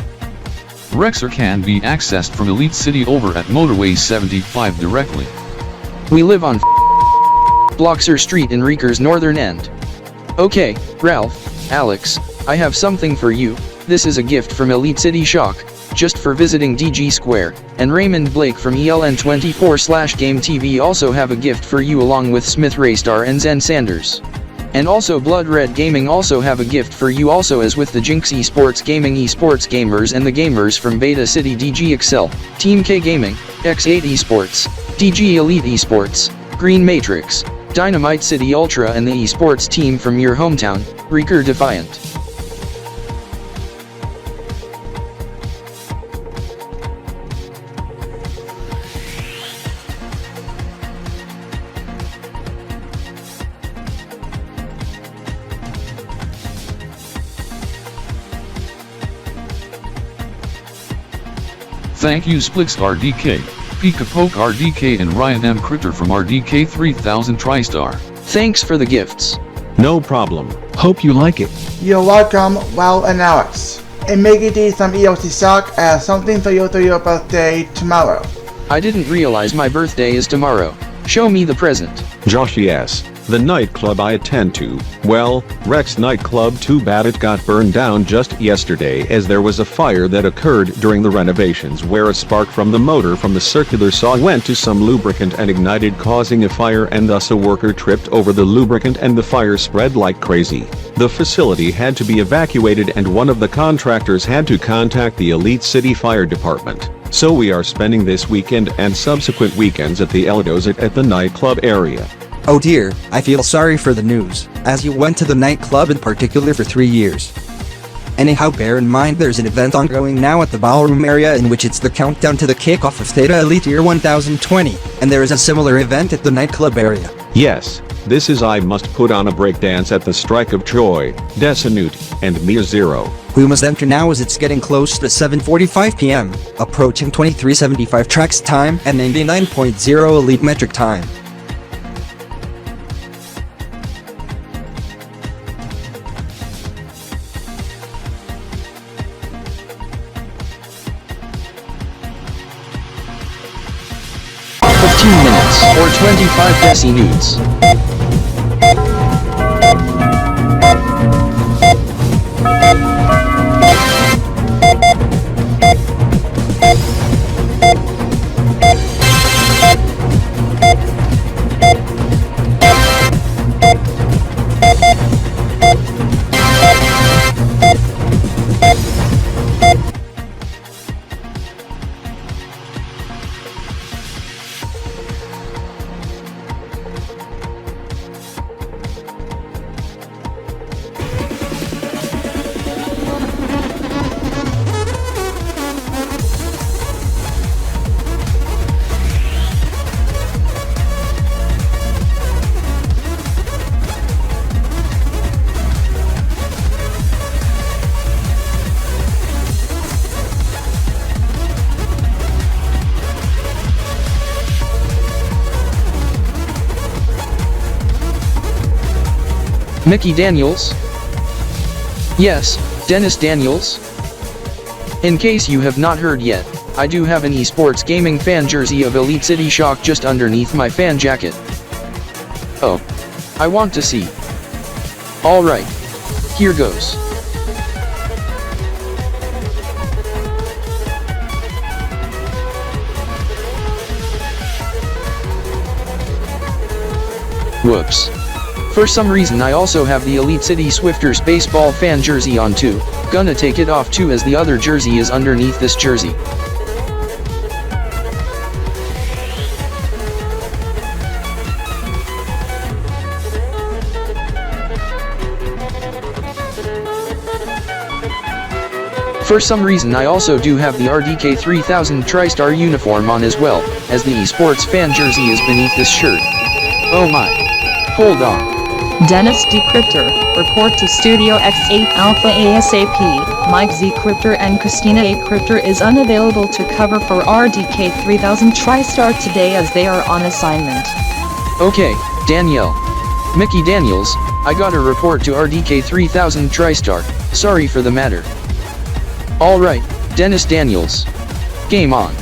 Rexar can be accessed from EliteCity over at Motorway 75 directly. We live on Bloxer Street in Rexar's northern end. Okay, Ralph, Alex, I have something for you. This is a gift from EliteCity Shock, just for visiting Digi Square, and Raymond Blake from ELN24/Game TV also have a gift for you along with Smith Raystar and Zanders. And also Blood Red Gaming also have a gift for you also as with the Jinx Esports Gaming eSports gamers and the gamers from Beta City DG Excel, Team K Gaming, X8 Esports, DG Elite Esports, Green Matrix, Dynamite City Ultra and the eSports team from your hometown, Rexar Defiant. Thank you SplixRDK, PikaPokeRDK and M Kryptor from RDK 3000 TriStar. Thanks for the gifts. No problem. Hope you like it. You're welcome, Well and Alex. And Mickey D from ELC Shock has something for your birthday tomorrow. I didn't realize my birthday is tomorrow. Show me the present. Joshy S, the nightclub I attend to, well, Rex nightclub, too bad it got burned down just yesterday as there was a fire that occurred during the renovations where a spark from the motor from the circular saw went to some lubricant and ignited causing a fire and thus a worker tripped over the lubricant and the fire spread like crazy. The facility had to be evacuated and one of the contractors had to contact the EliteCity Fire Department. So we are spending this weekend and subsequent weekends at the Elitozat at the nightclub area. Oh dear, I feel sorry for the news, as you went to the nightclub in particular for 3 years. Anyhow, bear in mind there's an event ongoing now at the ballroom area in which it's the countdown to the kickoff of Theta EY1020, and there is a similar event at the nightclub area. Yes, this is I must put on a breakdance at the Strike of Joy, Desinute, and Mia Zero. We must enter now as it's getting close to 7:45 PM, approaching 2375 tracks time and 99.0 elite metric time. Minutes or 25 deci nudes. Mickey Daniels? Yes, Dennis Daniels? In case you have not heard yet, I do have an eSports gaming fan jersey of EliteCity Shock just underneath my fan jacket. Oh. I want to see. Alright. Here goes. Whoops. For some reason I also have the EliteCity Swifters baseball fan jersey on too. Gonna take it off too as the other jersey is underneath this jersey. For some reason I also do have the RDK 3000 TriStar uniform on as well, as the eSports fan jersey is beneath this shirt. Oh my. Hold on. Dennis DeCryptor, report to Studio X8 Alpha ASAP. Mike ZenZKryptor and Christina EKryptor is unavailable to cover for RDK 3000 TriStar today as they are on assignment. Okay, Danielle. Mickey Daniels, I got a report to RDK 3000 TriStar, sorry for the matter. Alright, Dennis Daniels. Game on.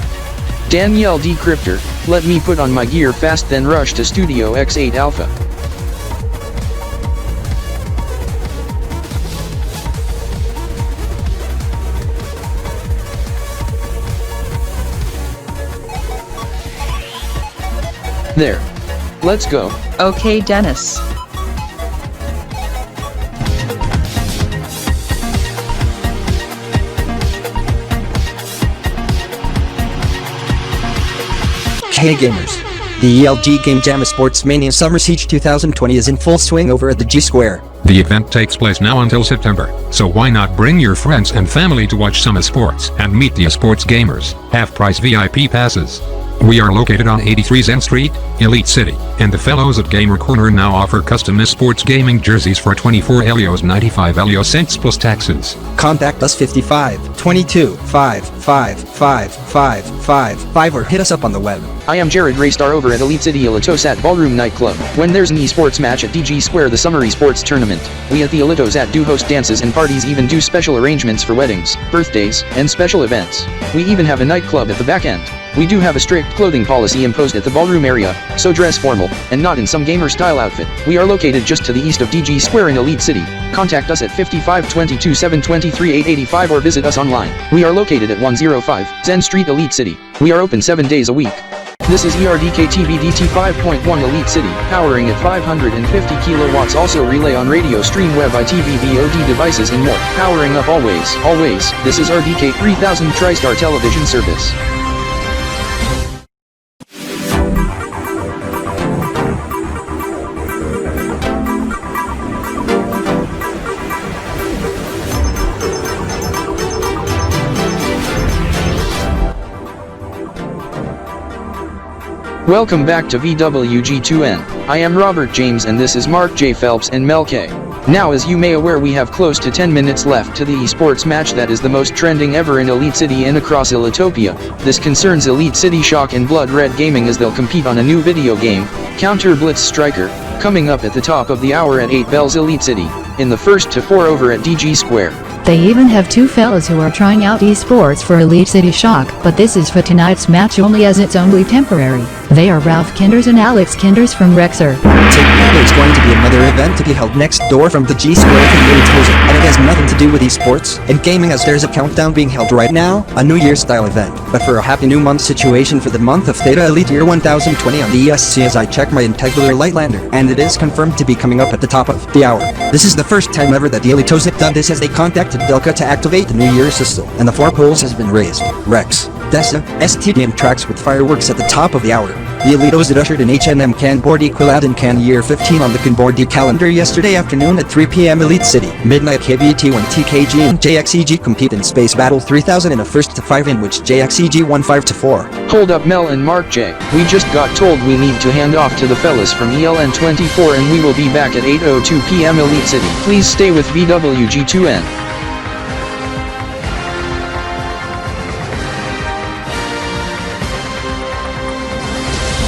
Danielle DeCryptor, let me put on my gear fast then rush to Studio X8 Alpha. There. Let's go. Okay, Dennis. Hey gamers. The ELG Game Jam Sports Mania Summer Siege 2020 is in full swing over at the Digi Square. The event takes place now until September, so why not bring your friends and family to watch some esports and meet the esports gamers. Half-price VIP passes. We are located on 83 Zen Street, Elite City, and the fellows at Gamer Corner now offer custom esports gaming jerseys for 24 Helios 95 Helio cents plus taxes. Contact us 55 22 5 5 5 5 5 5 or hit us up on the web. I am Jared Raystar over at EliteCity Elitozat Ballroom Nightclub. When there's an esports match at Digi Square, the summer esports tournament, we at the Elitozat do host dances and parties, even do special arrangements for weddings, birthdays, and special events. We even have a nightclub at the back end. We do have a strict clothing policy imposed at the ballroom area, so dress formal, and not in some gamer style outfit. We are located just to the east of Digi Square in Elite City. Contact us at 5522 723 885 or visit us online. We are located at 105 Zen Street, Elite City. We are open 7 days a week. This is ERDK TBDT 5.1 Elite City, powering at 550 kilowatts, also relay on radio, stream, web, ITV, VOD devices and more. Powering up always, always. This is RDK 3000 TriStar television service. Welcome back to VWG2N. I am Robert James and this is Mark J. Phelps and Mel K. Now, as you may aware, we have close to 10 minutes left to the esports match that is the most trending ever in Elite City and across Elitopia. This concerns EliteCity Shock and Blood Red Gaming as they'll compete on a new video game, Counter Blitz Striker, coming up at the top of the hour at 8 bells Elite City, in the first to 4 over at Digi Square. They even have two fellas who are trying out esports for EliteCity Shock, but this is for tonight's match only as it's only temporary. They are Ralph Kinders and Alex Kinders from Rexar. There's going to be another event to be held next door from the G Square to the Elitozat, and it has nothing to do with esports and gaming as there's a countdown being held right now, a New Year's style event, but for a happy new month situation for the month of Theta EY1020 on the ESC as I check my Integular Lightlander, and it is confirmed to be coming up at the top of the hour. This is the first time ever that the Elitozat done this as they contacted Delca to activate the New Year's system, and the 4 poles has been raised. Rex, Dessa, STDM tracks with fireworks at the top of the hour. The Elitozat ushered in H&M Kanbordee Quilladin Kan Year 15 on the Kanbordee calendar yesterday afternoon at 3 p.m. Elite City. Midnight KBT when TKG and JXEG compete in Space Battle 3000 in a 1-5 in which JXEG won 5-4. Hold up, Mel and Mark J. We just got told we need to hand off to the fellas from ELN24 and we will be back at 8:02 p.m. Elite City. Please stay with VWG2N.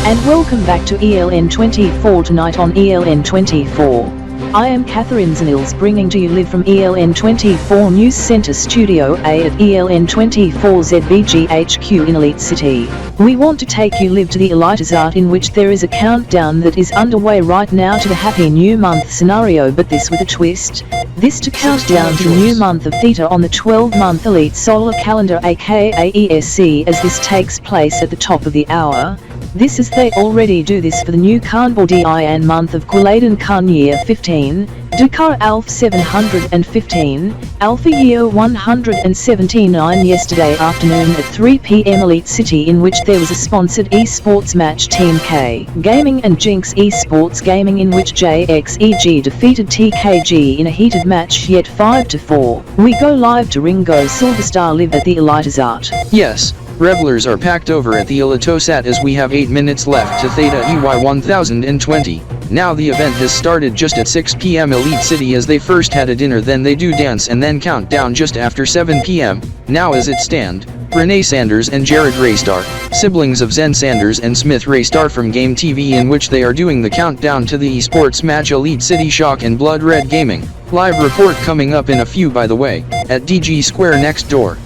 And welcome back to ELN24 tonight on ELN24. I am Catherine Zaniels bringing to you live from ELN24 News Center Studio A at ELN24ZBGHQ in Elite City. We want to take you live to the Elitozat, in which there is a countdown that is underway right now to the Happy New Month scenario, but this with a twist. This to count down to the new month of Theta on the 12-month Elite Solar Calendar aka ESC, as this takes place at the top of the hour. This is they already do this for the new Kanbordee and month of Quilladin Kan year 15, Dakar Alpha 715, Alpha year 179 yesterday afternoon at 3 PM Elite City, in which there was a sponsored eSports match, Team K Gaming and Jinx Esports Gaming, in which JXEG defeated TKG in a heated match, yet 5-4. We go live to Ringo Silverstar live at the Elitozat. Yes. Revelers are packed over at the Elitozat as we have 8 minutes left to Theta EY1020. Now the event has started just at 6 PM Elite City, as they first had a dinner, then they do dance and then count down just after 7 PM. Now as it stand, Zanders and JXEG, siblings of Zanders and SplixRDK from Game TV, in which they are doing the countdown to the eSports match EliteCity Shock and Blood Red Gaming. Live report coming up in a few, by the way, at Digi Square next door.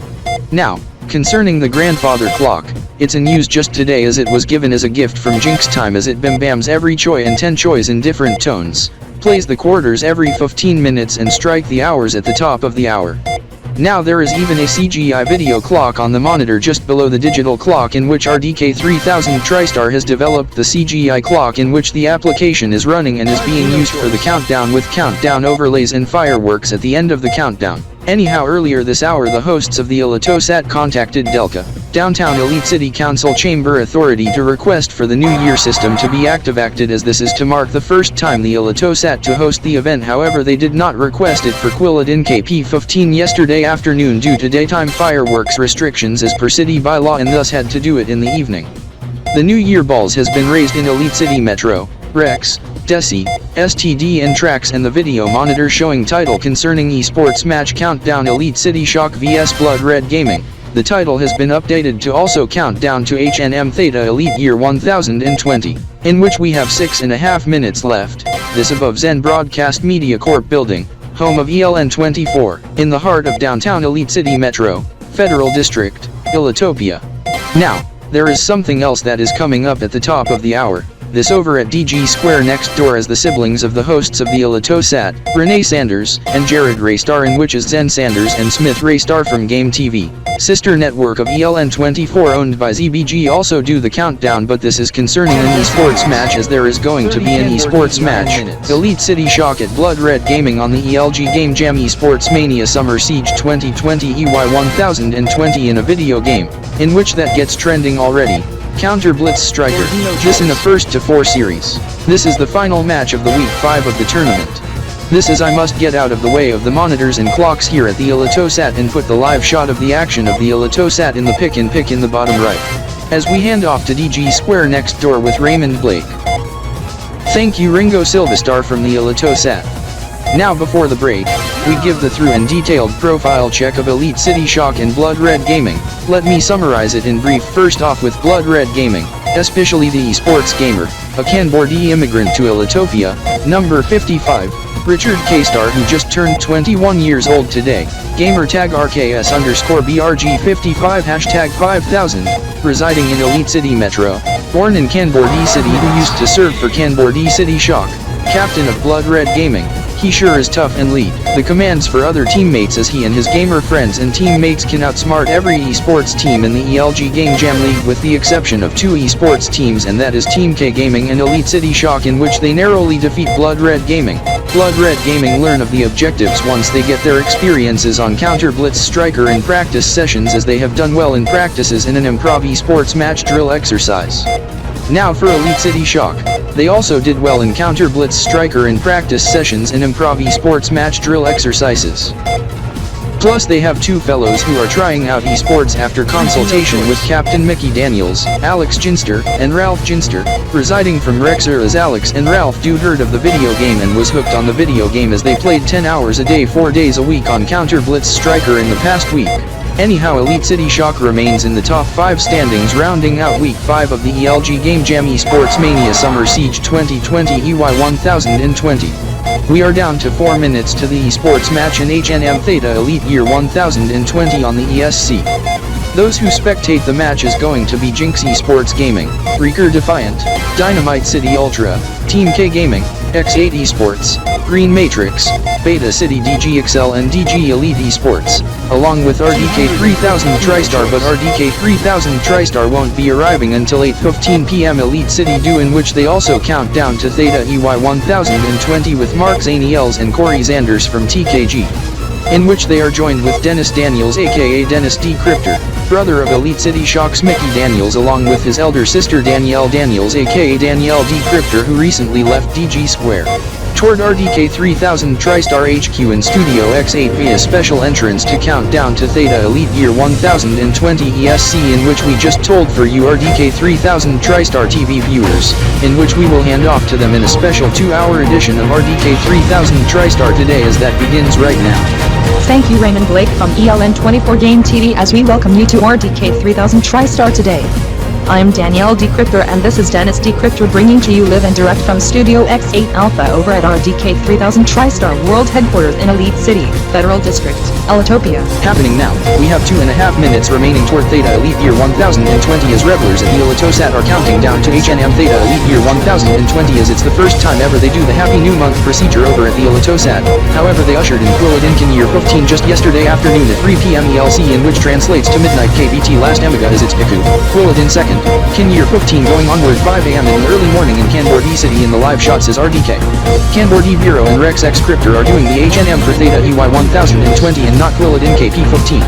Now, concerning the grandfather clock, it's in use just today, as it was given as a gift from Jinx Time, as it bam-bams every choi and 10 chois in different tones, plays the quarters every 15 minutes and strike the hours at the top of the hour. Now there is even a CGI video clock on the monitor just below the digital clock, in which RDK 3000 TriStar has developed the CGI clock, in which the application is running and is being used for the countdown, with countdown overlays and fireworks at the end of the countdown. Anyhow, earlier this hour the hosts of the Elitozat contacted Delca, Downtown Elite City Council Chamber Authority, to request for the New Year system to be activated, as this is to mark the first time the Elitozat to host the event. However, they did not request it for Quilladin KP15 yesterday afternoon due to daytime fireworks restrictions as per city bylaw, and thus had to do it in the evening. The New Year balls has been raised in Elite City Metro, Rex, Desi, STD and tracks, and the video monitor showing title concerning eSports match countdown Elite City Shock vs Blood Red Gaming. The title has been updated to also count down to HNM Theta Elite Year 1020, in which we have 6.5 minutes left. This above Zen Broadcast Media Corp building, home of ELN24, in the heart of downtown Elite City Metro, Federal District, Elitopia. Now, there is something else that is coming up at the top of the hour. This over at Digi Square next door, as the siblings of the hosts of the Elitozat, Zanders and JXEG, in which is Zanders and SplixRDK from Game TV, sister network of ELN24 owned by ZBG, also do the countdown, but this is concerning an esports match, as there is going to be an esports match, Elite City Shock at Blood Red Gaming on the ELG Game Jam Esports Mania Summer Siege 2020 EY1020 in a video game, in which that gets trending already. Counter Blitz Striker, this in a 1-4 series. This is the final match of the week 5 of the tournament. This is I must get out of the way of the monitors and clocks here at the Elitozat and put the live shot of the action of the Elitozat in the pick in the bottom right, as we hand off to DG Square next door with Raymond Blake. Thank you Ringo Silverstar from the Elitozat. Now before the break, we give the through and detailed profile check of Elite City Shock and Blood Red Gaming. Let me summarize it in brief. First off with Blood Red Gaming, especially the esports gamer, a Kanbordee immigrant to Elitopia, number 55, Richard K-Star, who just turned 21 years old today, gamertag RKS_BRG55 #5000, residing in Elite City Metro, born in Kanbordee City, who used to serve for Kanbordee City Shock, captain of Blood Red Gaming. He sure is tough and lead the commands for other teammates, as he and his gamer friends and teammates can outsmart every esports team in the ELG Game Jam League, with the exception of 2 esports teams, and that is Team K Gaming and Elite City Shock, in which they narrowly defeat Blood Red Gaming. Blood Red Gaming learn of the objectives once they get their experiences on Counter Blitz Striker in practice sessions, as they have done well in practices in an improv esports match drill exercise. Now for Elite City Shock, they also did well in Counter Blitz Striker in practice sessions and improv esports match drill exercises. Plus they have 2 fellows who are trying out esports after consultation with Captain Mickey Daniels, Alex Ginster, and Ralph Ginster, residing from Rexar, as Alex and Ralph do heard of the video game and was hooked on the video game, as they played 10 hours a day 4 days a week on Counter Blitz Striker in the past week. Anyhow, EliteCity Shock remains in the top 5 standings, rounding out week 5 of the ELG Game Jam eSports Mania Summer Siege 2020 EY1020. We are down to 4 minutes to the eSports match in H&M Theta Elite Year 1020 on the ESC. Those who spectate the match is going to be Jinx Esports Gaming, Rexar Defiant, Dynamite City Ultra, Team K Gaming, X8 Esports, Green Matrix, Beta City DGXL and DG Elite Esports, along with RDK 3000 TriStar, but RDK 3000 TriStar won't be arriving until 8:15 PM EliteCity do, in which they also count down to Theta EY1020 with Mark Zaniels and Zanders from TKG, in which they are joined with Dennis Daniels aka Dennis D. Kryptor, brother of EliteCity Shock's Mickey Daniels, along with his elder sister Danielle Daniels aka Danielle D. Kryptor, who recently left Digi Square toward RDK 3000 TriStar HQ in Studio X8 via special entrance to count down to Theta Elite Year 1020 ESC, in which we just told for you RDK 3000 TriStar TV viewers, in which we will hand off to them in a special 2-hour edition of RDK 3000 TriStar today, as that begins right now. Thank you Raymond Blake from ELN24 Game TV, as we welcome you to RDK 3000 TriStar today. I am Danielle D. Kryptor and this is Dennis D. Kryptor bringing to you live and direct from Studio X8 Alpha over at RDK 3000 TriStar World Headquarters in EliteCity, Federal District, Elitopia. Happening now, we have 2.5 minutes remaining toward Theta Elite Year 1020 as revelers at the Elitozat are counting down to H&M Theta Elite Year 1020, as it's the first time ever they do the Happy New Month procedure over at the Elitozat. However, they ushered in Quilladin Year 15 just yesterday afternoon at 3 PM ELC, in which translates to midnight KBT. Last Emiga is its Piku. Quilladin second. Kin Year 15 going onward 5 AM in the early morning in Kanbordee City. In the live shots is RDK. Kanbordee Bureau and JXEG are doing the H&M for Theta EY1020 and not Quilladin KP15.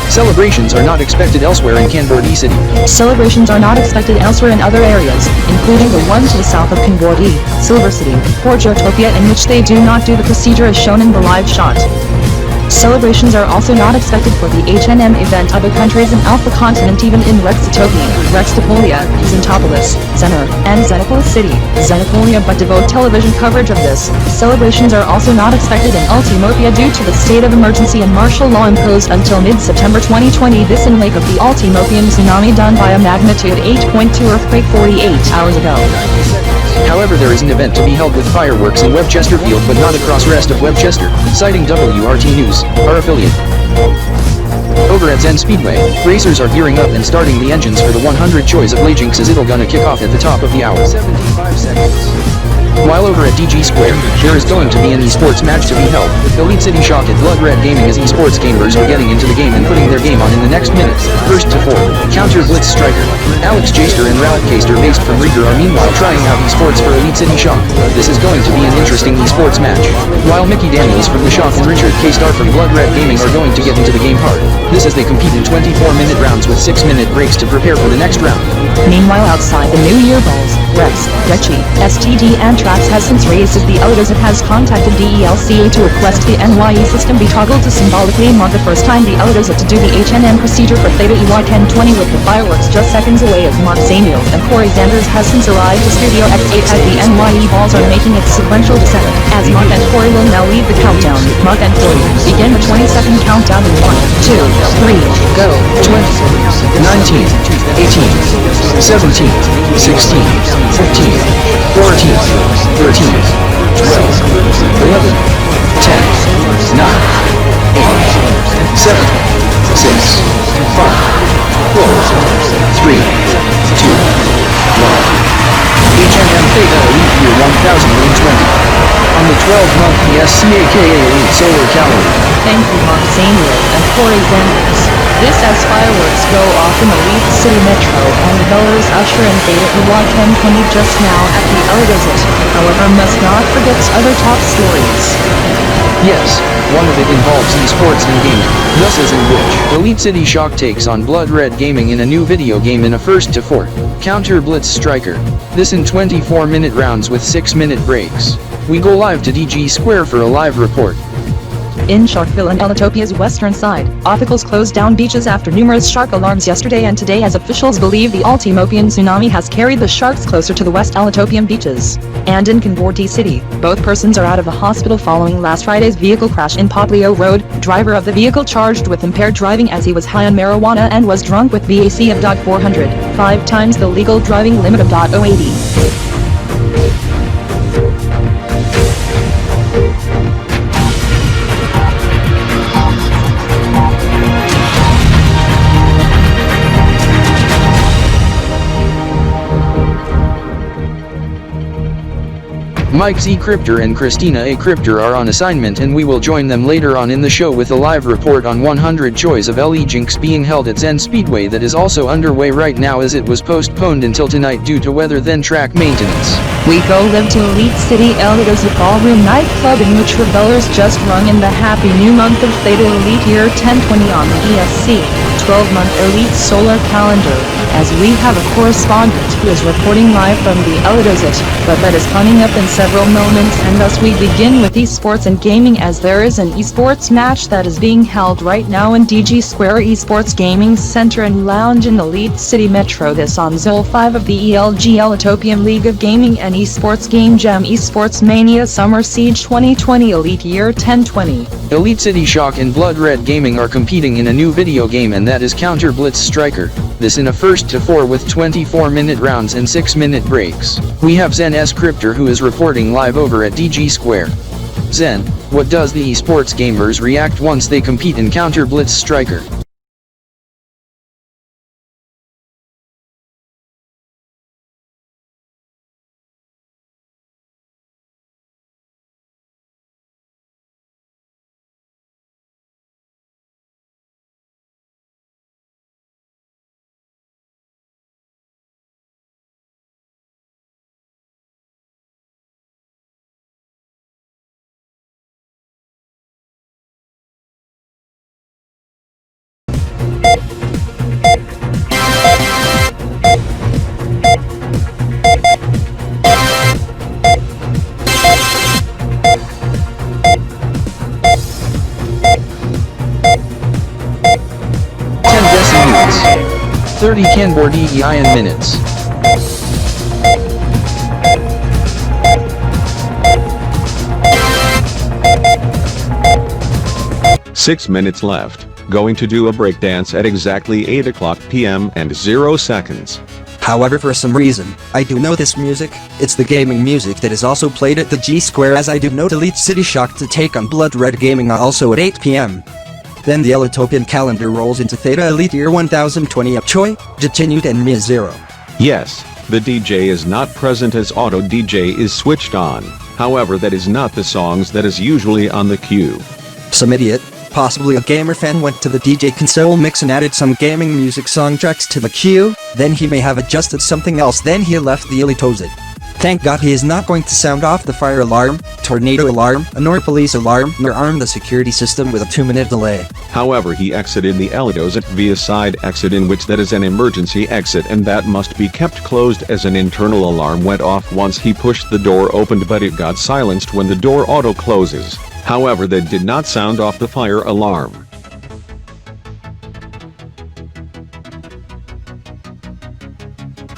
Celebrations are not expected elsewhere in Kanbordee City. Celebrations are not expected elsewhere in other areas, including the one to the south of Kanbordee, Silver City, or Jotopia, in which they do not do the procedure as shown in the live shot. Celebrations are also not expected for the H&M event other countries in Alpha Continent, even in Rexitopia, Rextopolia, Xentopolis, Zener, and Xenopolis City, Xenopolia, but devote television coverage of this. Celebrations are also not expected in Ultimopia due to the state of emergency and martial law imposed until mid-September 2020, this in wake of the Ultimopian tsunami done by a magnitude 8.2 earthquake 48 hours ago. However, there is an event to be held with fireworks in Web Chesterfield, but not across rest of Web Chester, citing WRT News, our affiliate. Over at Zen Speedway, racers are gearing up and starting the engines for the 100 Choice of Lejinx, as it'll gonna kick off at the top of the hour. 75 seconds. While over at Digi Square, there is going to be an eSports match to be held, with EliteCity Shock at Blood Red Gaming, as eSports gamers are getting into the game and putting their game on in the next minute. First to 4, Counter Blitz Striker, Alex Jaster and Ralph based from Rexar are meanwhile trying out eSports for EliteCity Shock. This is going to be an interesting eSports match. While Mickey Daniels from the Shock and Richard K. Star from Blood Red Gaming are going to get into the game hard. This as they compete in 24-minute rounds with 6-minute breaks to prepare for the next round. Meanwhile, outside the New Year balls, Rex, Joshy, STD and Trax has since raised as the Elitozat has contacted DELCA to request the NYE system be toggled to symbolically mark the first time the Elitozat to do the H&M procedure for Theta EY1020, with the fireworks just seconds away, as Mark Zaniels and Zanders has since arrived to Studio X8 as the NYE balls are making its sequential descent. As Mark and Corey will now lead the countdown. Mark and Corey, begin the 20-second countdown in 1, 2, 3, go. 20, 19, 18, 17, 16, 15, 14, 13, 12, 11, 10, 9, 8, 7, 6, 5, 4, 3, 2, 1. H&M Theta Elite Year 1020. On the 12-month ESC aka Elite Solar Calendar. Thank you Mark Zaniels and Corey Zanders. This as fireworks go off in EliteCity Metro and developers usher in Theta EY1020 just now at the Elitozat. However, must not forget other top stories. Yes, one of it involves eSports and gaming, thus as in which EliteCity Shock takes on Blood Red Gaming in a new video game in a first to 4, Counter Blitz Striker. This in 24-minute rounds with 6-minute breaks. We go live to Digi Square for a live report. In Sharkville and Elitopia's western side, officials closed down beaches after numerous shark alarms yesterday and today, as officials believe the Altimopian tsunami has carried the sharks closer to the West Elitopian beaches. And in Kanbordee City, both persons are out of the hospital following last Friday's vehicle crash in Poplio Road. Driver of the vehicle charged with impaired driving as he was high on marijuana and was drunk with BAC of .400, 5 times the legal driving limit of .080. Mark ZanielsKryptor and Christina EliteCryptor are on assignment, and we will join them later on in the show with a live report on 100 Choice of EliteJinx being held at Zen Speedway that is also underway right now, as it was postponed until tonight due to weather then track maintenance. We go live to EliteCity Elitozat Ballroom nightclub in which revelers just rung in the happy new month of Theta EY1020 on the ESC 12-month Elite solar calendar, as we have a correspondent who is reporting live from the Elitozat, but that is coming up in several moments, and thus we begin with esports and gaming, as there is an esports match that is being held right now in Digi Square Esports Gaming Center and Lounge in EliteCity Metro. This on Zone 5 of the ELG Elitopian League of Gaming and Esports Game Jam Esports Mania Summer Siege 2020 Elite Year 1020. EliteCity Shock and Blood Red Gaming are competing in a new video game, and that is Counter Blitz Striker. This in a 1-to-4 with 24-minute rounds and 6-minute breaks. We have XenZKryptor who is reporting live over at Digi Square. Zen, what does the esports gamers react once they compete in Counter Blitz Striker? Minutes. 30 Kanbordee EY1020 minutes. Six minutes left. Going to do a breakdance at exactly 8 o'clock p.m. and 0 seconds. However, for some reason, I do know this music. It's the gaming music that is also played at the G Square, as I do know EliteCity Shock to take on Blood Red Gaming also at 8 p.m. Then the Elitopian calendar rolls into Theta EY1020 of Choi, Jatinud and Mia Zero. Yes, the DJ is not present as Auto DJ is switched on. However, that is not the songs that is usually on the queue. Some idiot, possibly a gamer fan, went to the DJ console mix and added some gaming music song tracks to the queue. Then he may have adjusted something else, then he left the Elitozat. Thank God he is not going to sound off the fire alarm, tornado alarm, nor police alarm, nor arm the security system with a 2-minute delay. However, he exited the Elitozat via side exit, in which that is an emergency exit and that must be kept closed, as an internal alarm went off once he pushed the door opened, but it got silenced when the door auto closes. However, that did not sound off the fire alarm.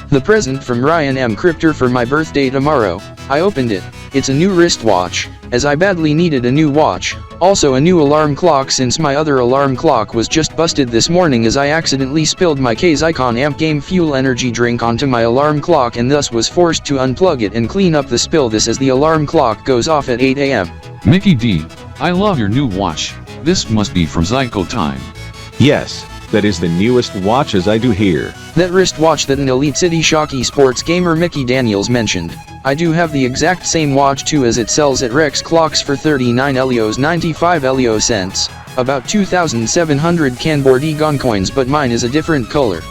The present from Ryan M Kryptor for my birthday tomorrow. I opened it. It's a new wristwatch, as I badly needed a new watch. Also a new alarm clock, since my other alarm clock was just busted this morning, as I accidentally spilled my K's Icon Amp Game Fuel energy drink onto my alarm clock and thus was forced to unplug it and clean up the spill. This as the alarm clock goes off at 8 a.m. Mickey D, I love your new watch. This must be from Zyko Time. Yes, that is the newest watch, as I do here. That wristwatch that an EliteCity Shock esports gamer Mickey Daniels mentioned. I do have the exact same watch too, as it sells at Rex Clocks for 39 Elios 95 Elio cents, about 2,700 Kanbordee gun coins, but mine is a different color.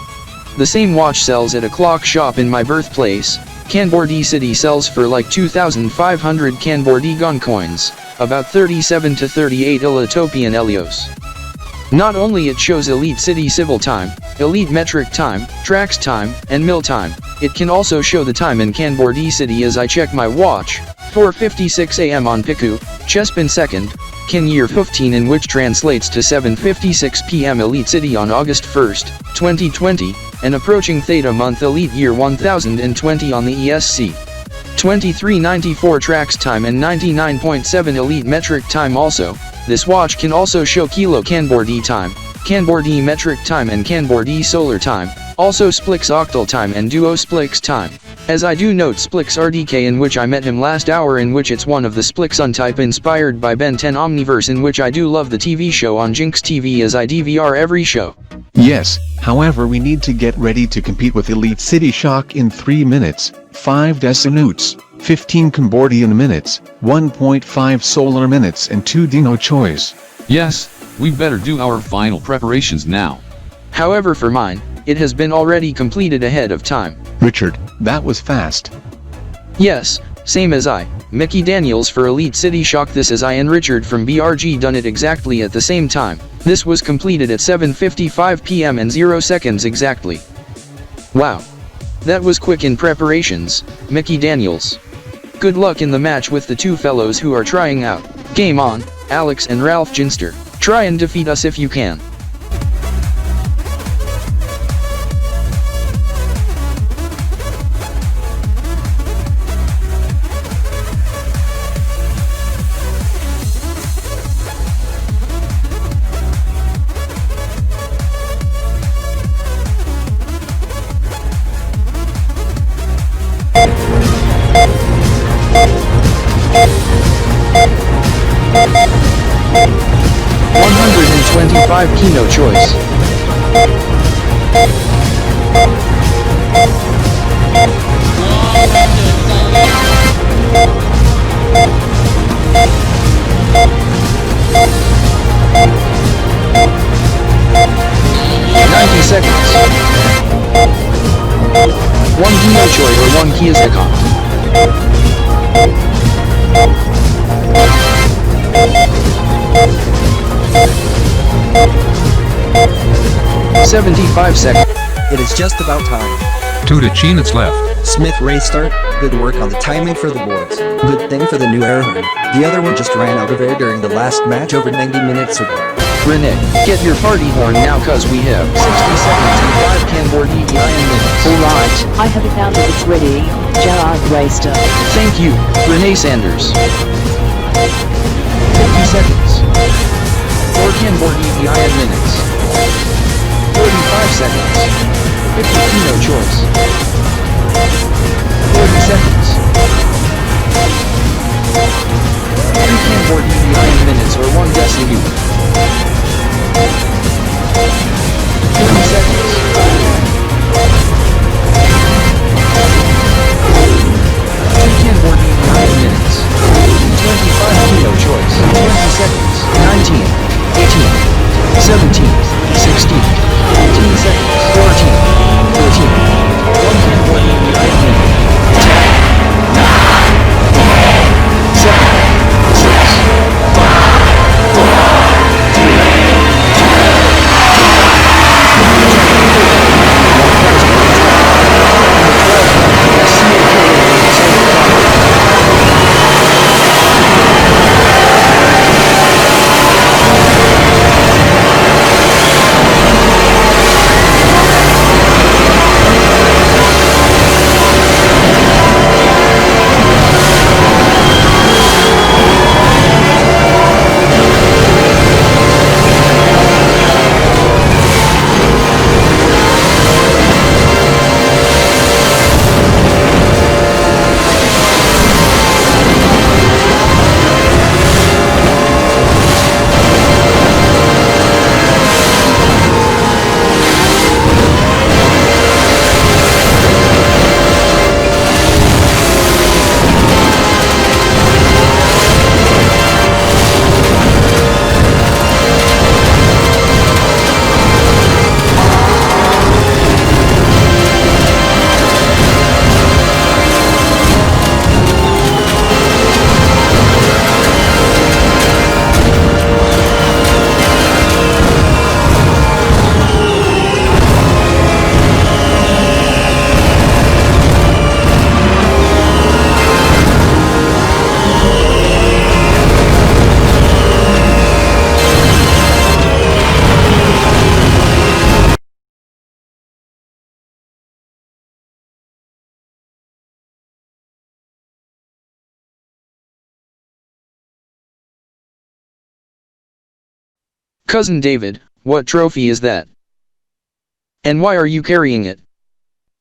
The same watch sells at a clock shop in my birthplace. Kanbordee City sells for like 2,500 Kanbordee gun coins, about 37 to 38 Elitopian Elios. Not only it shows EliteCity civil time, elite metric time, tracks time, and mill time, it can also show the time in Kanbordee City, as I check my watch, 4:56 a.m. on Piku, Chespin second, Kin Year 15, in which translates to 7:56 p.m. Elite City on August 1st, 2020, and approaching Theta month Elite Year 1020 on the ESC. 2394 tracks time and 99.7 Elite metric time. Also, this watch can also show Kilo Kanbordee time, Kanbordee metric time and Kanbordee solar time, also Splix octal time and Duo Splix time. As I do note SplixRDK, in which I met him last hour, in which it's one of the Splixun type inspired by Ben 10 Omniverse, in which I do love the TV show on Jinx TV as I DVR every show. Yes, however we need to get ready to compete with EliteCity Shock in 3 minutes, 5 Desinutes, 15 Kanbordee minutes, 1.5 Solar minutes and 2 Dino Choice. Yes, we better do our final preparations now. However, for mine, it has been already completed ahead of time. Richard, that was fast. Yes, same as I, Mickey Daniels for EliteCity Shock. This is I and Richard from BRG done it exactly at the same time. This was completed at 7:55 p.m. and 0 seconds exactly. Wow. That was quick in preparations, Mickey Daniels. Good luck in the match with the two fellows who are trying out. Game on, Alex and Ralph Ginster. Try and defeat us if you can. Kino choice. 90 seconds. 1 Dino choice or 1 KenZKryptor. 75 seconds. It is just about time. 2 minutes left. Smith race start. Good work on the timing for the boards. Good thing for the new air horn. The other one just ran out of air during the last match over 90 minutes ago. Renee, get your party horn now cause we have 60 seconds and 5 Kanbordee minutes. Alright, I have it now that it's ready. Gerard Racer. Thank you, Renee Zanders. 50 seconds. 4 Kanbordee minutes. 45 seconds. 50 Kino choice. 40 seconds. 3 Kanbordee minutes or 1 Desinute. 50 seconds. 2 Kanbordee minutes. 25 Kino choice. 20 seconds. 19. 18. 17. 16. 18 seconds. 14. 13. 1 Kanbordee Cousin David, what trophy is that? And why are you carrying it?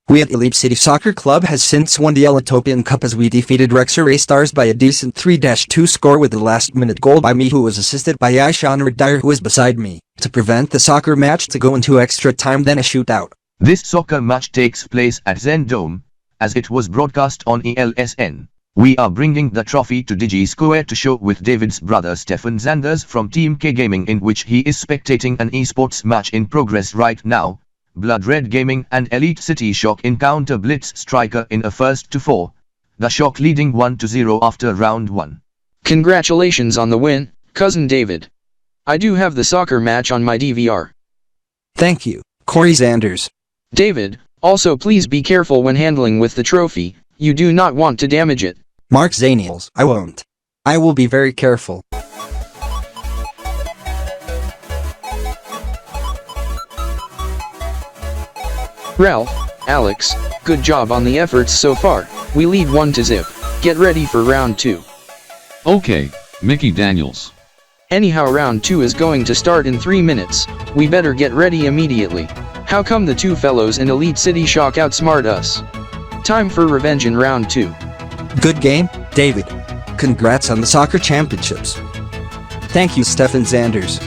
We at EliteCity Soccer Club has since won the Elitopian Cup as we defeated Rexar A-Stars by a decent 3-2 score with the last-minute goal by me, who was assisted by Aishan Dyer, who is beside me, to prevent the soccer match to go into extra time then a shootout. This soccer match takes place at Zanders, as it was broadcast on ELSN. We are bringing the trophy to Digi Square to show with David's brother Stefan Zanders from Team K Gaming, in which he is spectating an eSports match in progress right now. Blood Red Gaming and EliteCity Shock encounter Blitz Striker in a 1-4, the Shock leading 1-0 after round 1. Congratulations on the win, Cousin David. I do have the soccer match on my DVR. Thank you, Corey Zanders. David, also please be careful when handling with the trophy, you do not want to damage it. Mark Zaniels, I won't. I will be very careful. Ralph, Alex, good job on the efforts so far. We lead 1-0. Get ready for round 2. Okay, Mickey Daniels. Anyhow, round 2 is going to start in 3 minutes. We better get ready immediately. How come the two fellows in EliteCity Shock outsmart us? Time for revenge in round 2. Good game, David. Congrats on the soccer championships. Thank you, Stefan Zanders.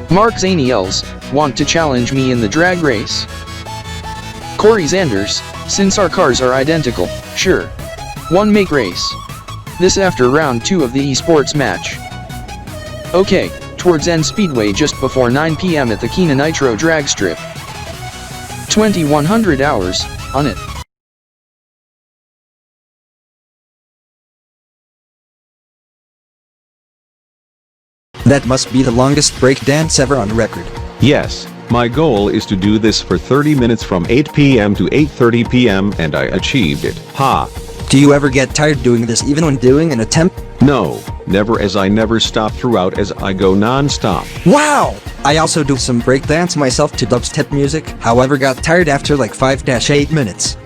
Mark Zaniels, want to challenge me in the drag race? Corey Zanders, since our cars are identical, sure. One make race. This after round 2 of the eSports match. Okay, towards N Speedway just before 9 PM at the Kina Nitro drag strip. 2100 hours, on it. That must be the longest breakdance ever on record. Yes, my goal is to do this for 30 minutes from 8 PM to 8:30 PM, and I achieved it. Ha! Do you ever get tired doing this even when doing an attempt? No, never, as I never stop throughout as I go non-stop. Wow! I also do some breakdance myself to dubstep music, however got tired after like 5-8 minutes.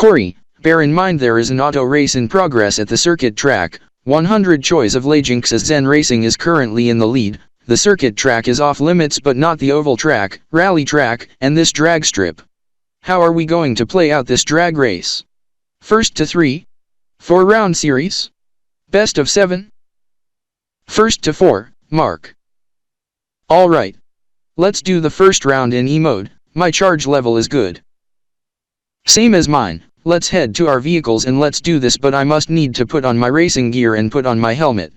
Corey, bear in mind there is an auto race in progress at the circuit track. 100 choice of Lejinx as Zen Racing is currently in the lead. The circuit track is off limits but not the oval track, rally track, and this drag strip. How are we going to play out this drag race? First to 3? 4-round series? Best of 7? First to 4, Mark. Alright. Let's do the first round in E-mode, my charge level is good. Same as mine. Let's head to our vehicles and let's do this, but I must need to put on my racing gear and put on my helmet.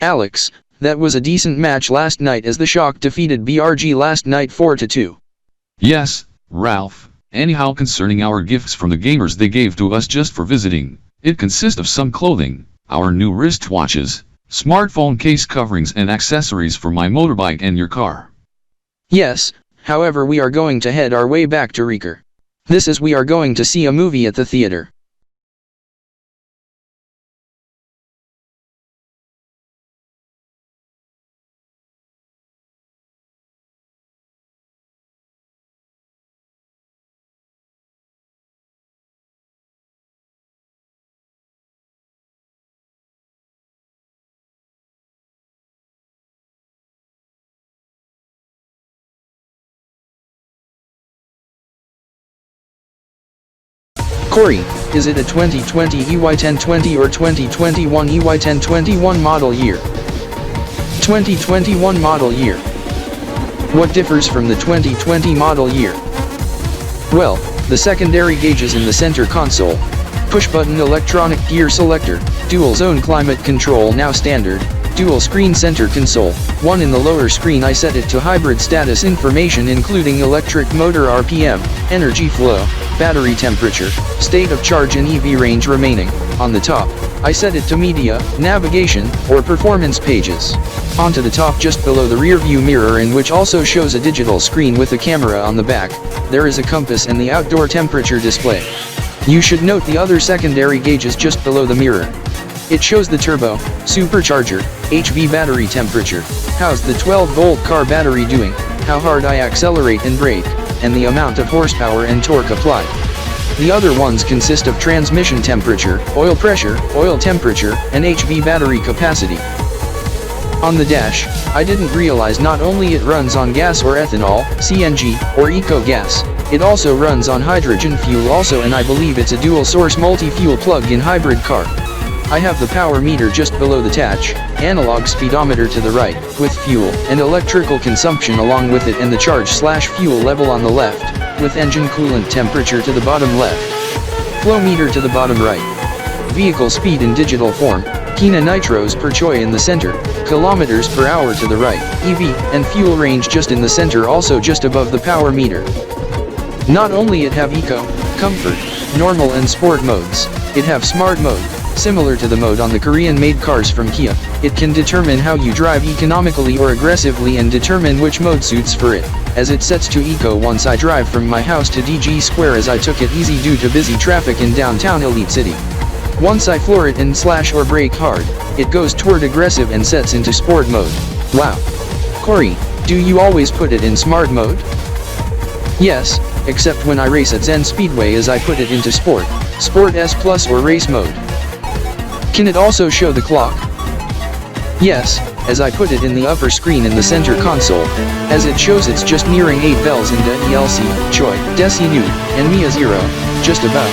Alex, that was a decent match last night as the Shock defeated BRG last night 4-2. Yes, Ralph. Anyhow, concerning our gifts from the gamers they gave to us just for visiting, it consists of some clothing, our new wristwatches, smartphone case coverings and accessories for my motorbike and your car. Yes, however we are going to head our way back to Rexar. This is we are going to see a movie at the theater. Corey, is it a 2020 EY1020 or 2021 EY1021 model year? 2021 model year. What differs from the 2020 model year? Well, the secondary gauges in the center console, push-button electronic gear selector, dual-zone climate control now standard, dual-screen center console, one in the lower screen I set it to hybrid status information including electric motor RPM, energy flow, battery temperature, state of charge and EV range remaining. On the top, I set it to media, navigation, or performance pages. Onto the top just below the rear view mirror in which also shows a digital screen with a camera on the back, there is a compass and the outdoor temperature display. You should note the other secondary gauges just below the mirror. It shows the turbo, supercharger, HV battery temperature, how's the 12-volt car battery doing, how hard I accelerate and brake, and the amount of horsepower and torque applied. The other ones consist of transmission temperature, oil pressure, oil temperature, and HV battery capacity. On the dash, I didn't realize not only it runs on gas or ethanol, CNG, or eco-gas, it also runs on hydrogen fuel also, and I believe it's a dual-source multi-fuel plug-in hybrid car. I have the power meter just below the touch, analog speedometer to the right, with fuel and electrical consumption along with it, and the charge/fuel level on the left, with engine coolant temperature to the bottom left, flow meter to the bottom right, vehicle speed in digital form, Kina nitros per choy in the center, kilometers per hour to the right, EV and fuel range just in the center also just above the power meter. Not only it have eco, comfort, normal and sport modes, it have smart mode. Similar to the mode on the Korean-made cars from Kia, it can determine how you drive economically or aggressively and determine which mode suits for it, as it sets to eco once I drive from my house to Digi Square as I took it easy due to busy traffic in downtown Elite City. Once I floor it and slash or brake hard, it goes toward aggressive and sets into sport mode. Wow. Corey, do you always put it in smart mode? Yes, except when I race at Zen Speedway as I put it into Sport, Sport S Plus or race mode. Can it also show the clock? Yes, as I put it in the upper screen in the center console, as it shows it's just nearing 8 bells into ELC, Choi, Desi Nu, and Mia 0, just about.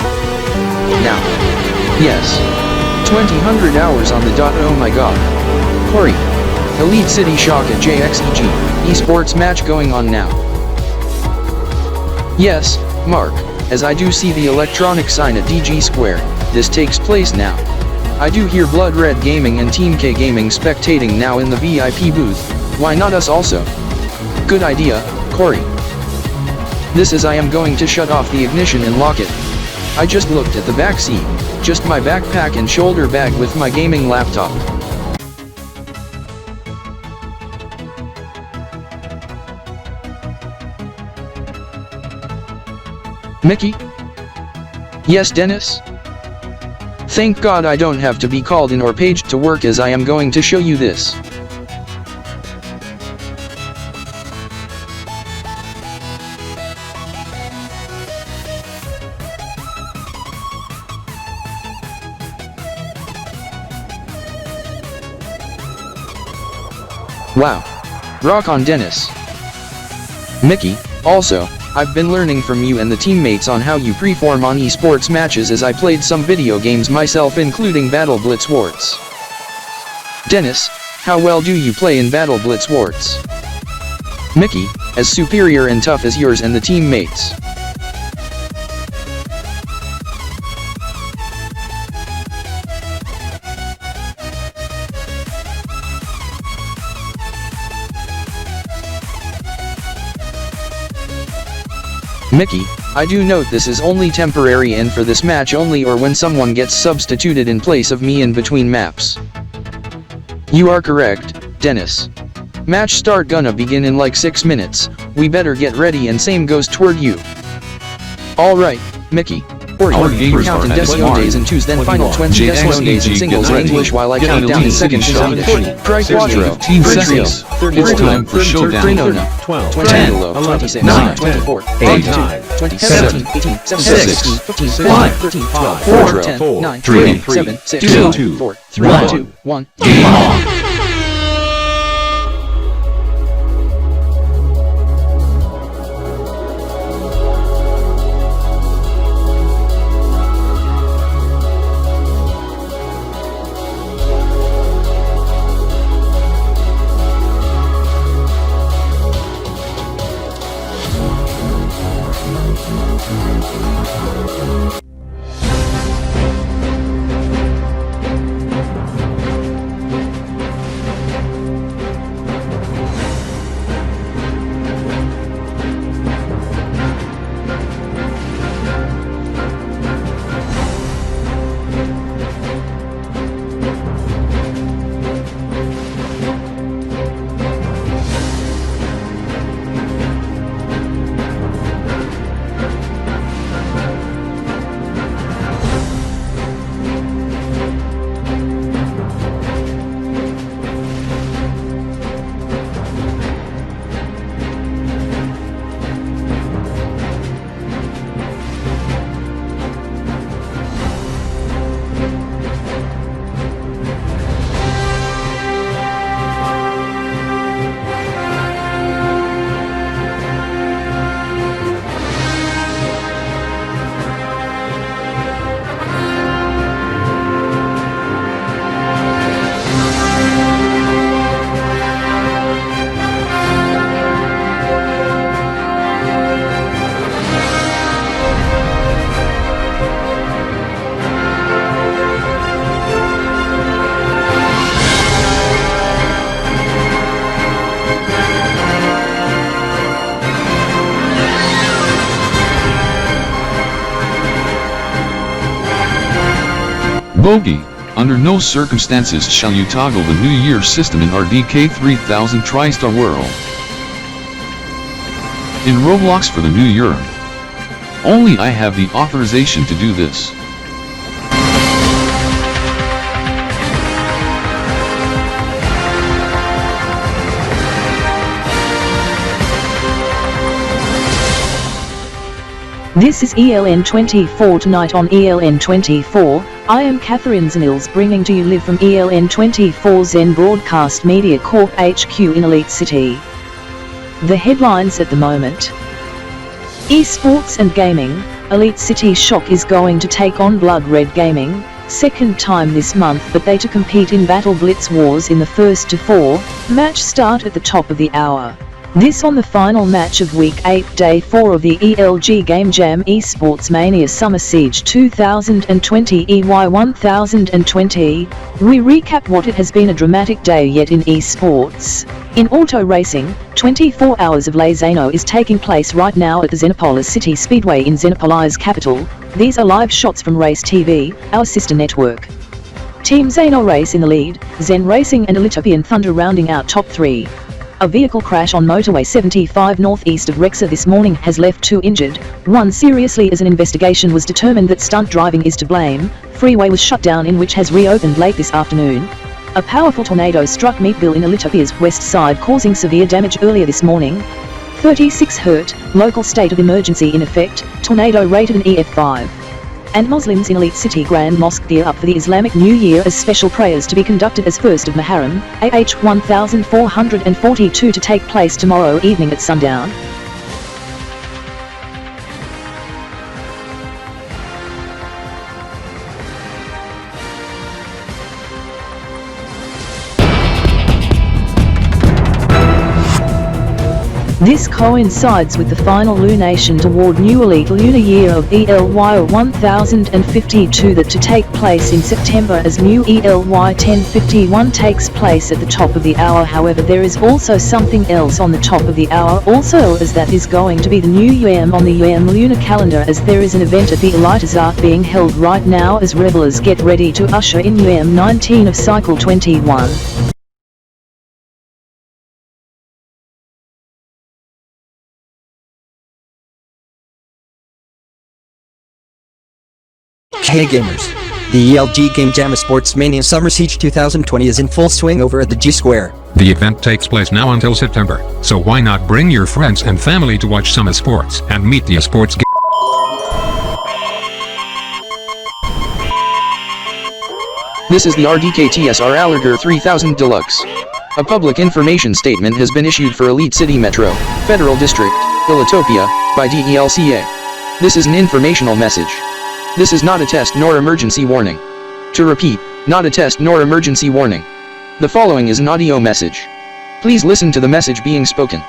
Now. Yes. 2000 hours on the dot, oh my god. Corey. EliteCity Shock at JXEG, eSports match going on now. Yes, Mark, as I do see the electronic sign at Digi Square, this takes place now. I do hear Blood Red Gaming and Team K Gaming spectating now in the VIP booth, why not us also? Good idea, Corey. This is I am going to shut off the ignition and lock it. I just looked at the back seat, just my backpack and shoulder bag with my gaming laptop. Mickey? Yes, Dennis? Thank God I don't have to be called in or paged to work as I am going to show you this. Wow. Rock on, Dennis. Mickey, also, I've been learning from you and the teammates on how you perform on esports matches as I played some video games myself including Battle Blitz Warts. Dennis, how well do you play in Battle Blitz Warts? Mickey, as superior and tough as yours and the teammates. Mickey, I do note this is only temporary and for this match only or when someone gets substituted in place of me in between maps. You are correct, Dennis. Match start gonna begin in like 6 minutes, we better get ready and same goes toward you. Alright, Mickey. Our gamers count in are decimal days and twos then final 20 decimal days in singles in English while I count down in seconds in Swedish. Pri quattro, 15 seconds. It's time for showdown. 12, 10, 26, 9, 24, 8, 27, 18, 17, 15, 5, 13, 12, 4, 10, 9, 3, 7, 6, 2, 4, 3, 2, 1, game on! Bogey, under no circumstances shall you toggle the New Year system in RDK 3000 TriStar World. In Roblox for the new Yerm. Only I have the authorization to do this. This is ELN24 tonight on ELN24. I am Catherine Zaniels bringing to you live from ELN24 Zen Broadcast Media Corp HQ in Elite City. The headlines at the moment. Esports and gaming, EliteCity Shock is going to take on Blood Red Gaming, second time this month but they to compete in Battle Blitz Wars in the first to 4, match start at the top of the hour. This on the final match of Week 8 Day 4 of the ELG Game Jam Esports Mania Summer Siege 2020 EY1020, we recap what it has been a dramatic day yet in esports. In auto racing, 24 hours of Le Zano is taking place right now at the Xenopolis City Speedway in Xenopolis capital. These are live shots from Race TV, our sister network. Team Zano Race in the lead, Zen Racing and Elitopian Thunder rounding out top 3. A vehicle crash on motorway 75 northeast of Rexar this morning has left 2 injured, 1 seriously as an investigation was determined that stunt driving is to blame. Freeway was shut down in which has reopened late this afternoon. A powerful tornado struck Meatville in Elitopia's west side causing severe damage earlier this morning. 36 hurt, local state of emergency in effect, tornado rated an EF5. And Muslims in Elite City Grand Mosque gear up for the Islamic New Year as special prayers to be conducted as 1st of Muharram, AH 1442 to take place tomorrow evening at sundown. This coincides with the final lunation toward New Elite Lunar Year of ELY1052 that to take place in September as new ELY1051 takes place at the top of the hour. However, there is also something else on the top of the hour also, as that is going to be the new Yerm on the Yerm lunar calendar, as there is an event at the Elitozat being held right now as revelers get ready to usher in Yerm 19 of cycle 21. Hey gamers! The ELG Game Jam Sports Mania Summer Siege 2020 is in full swing over at the Digi Square. The event takes place now until September, so why not bring your friends and family to watch some sports and meet the eSports game. This is the RDK TSR Allerger 3000 Deluxe. A public information statement has been issued for Elite City Metro, Federal District, Elitopia, by DELCA. This is an informational message. This is not a test nor emergency warning. To repeat, not a test nor emergency warning. The following is an audio message. Please listen to the message being spoken.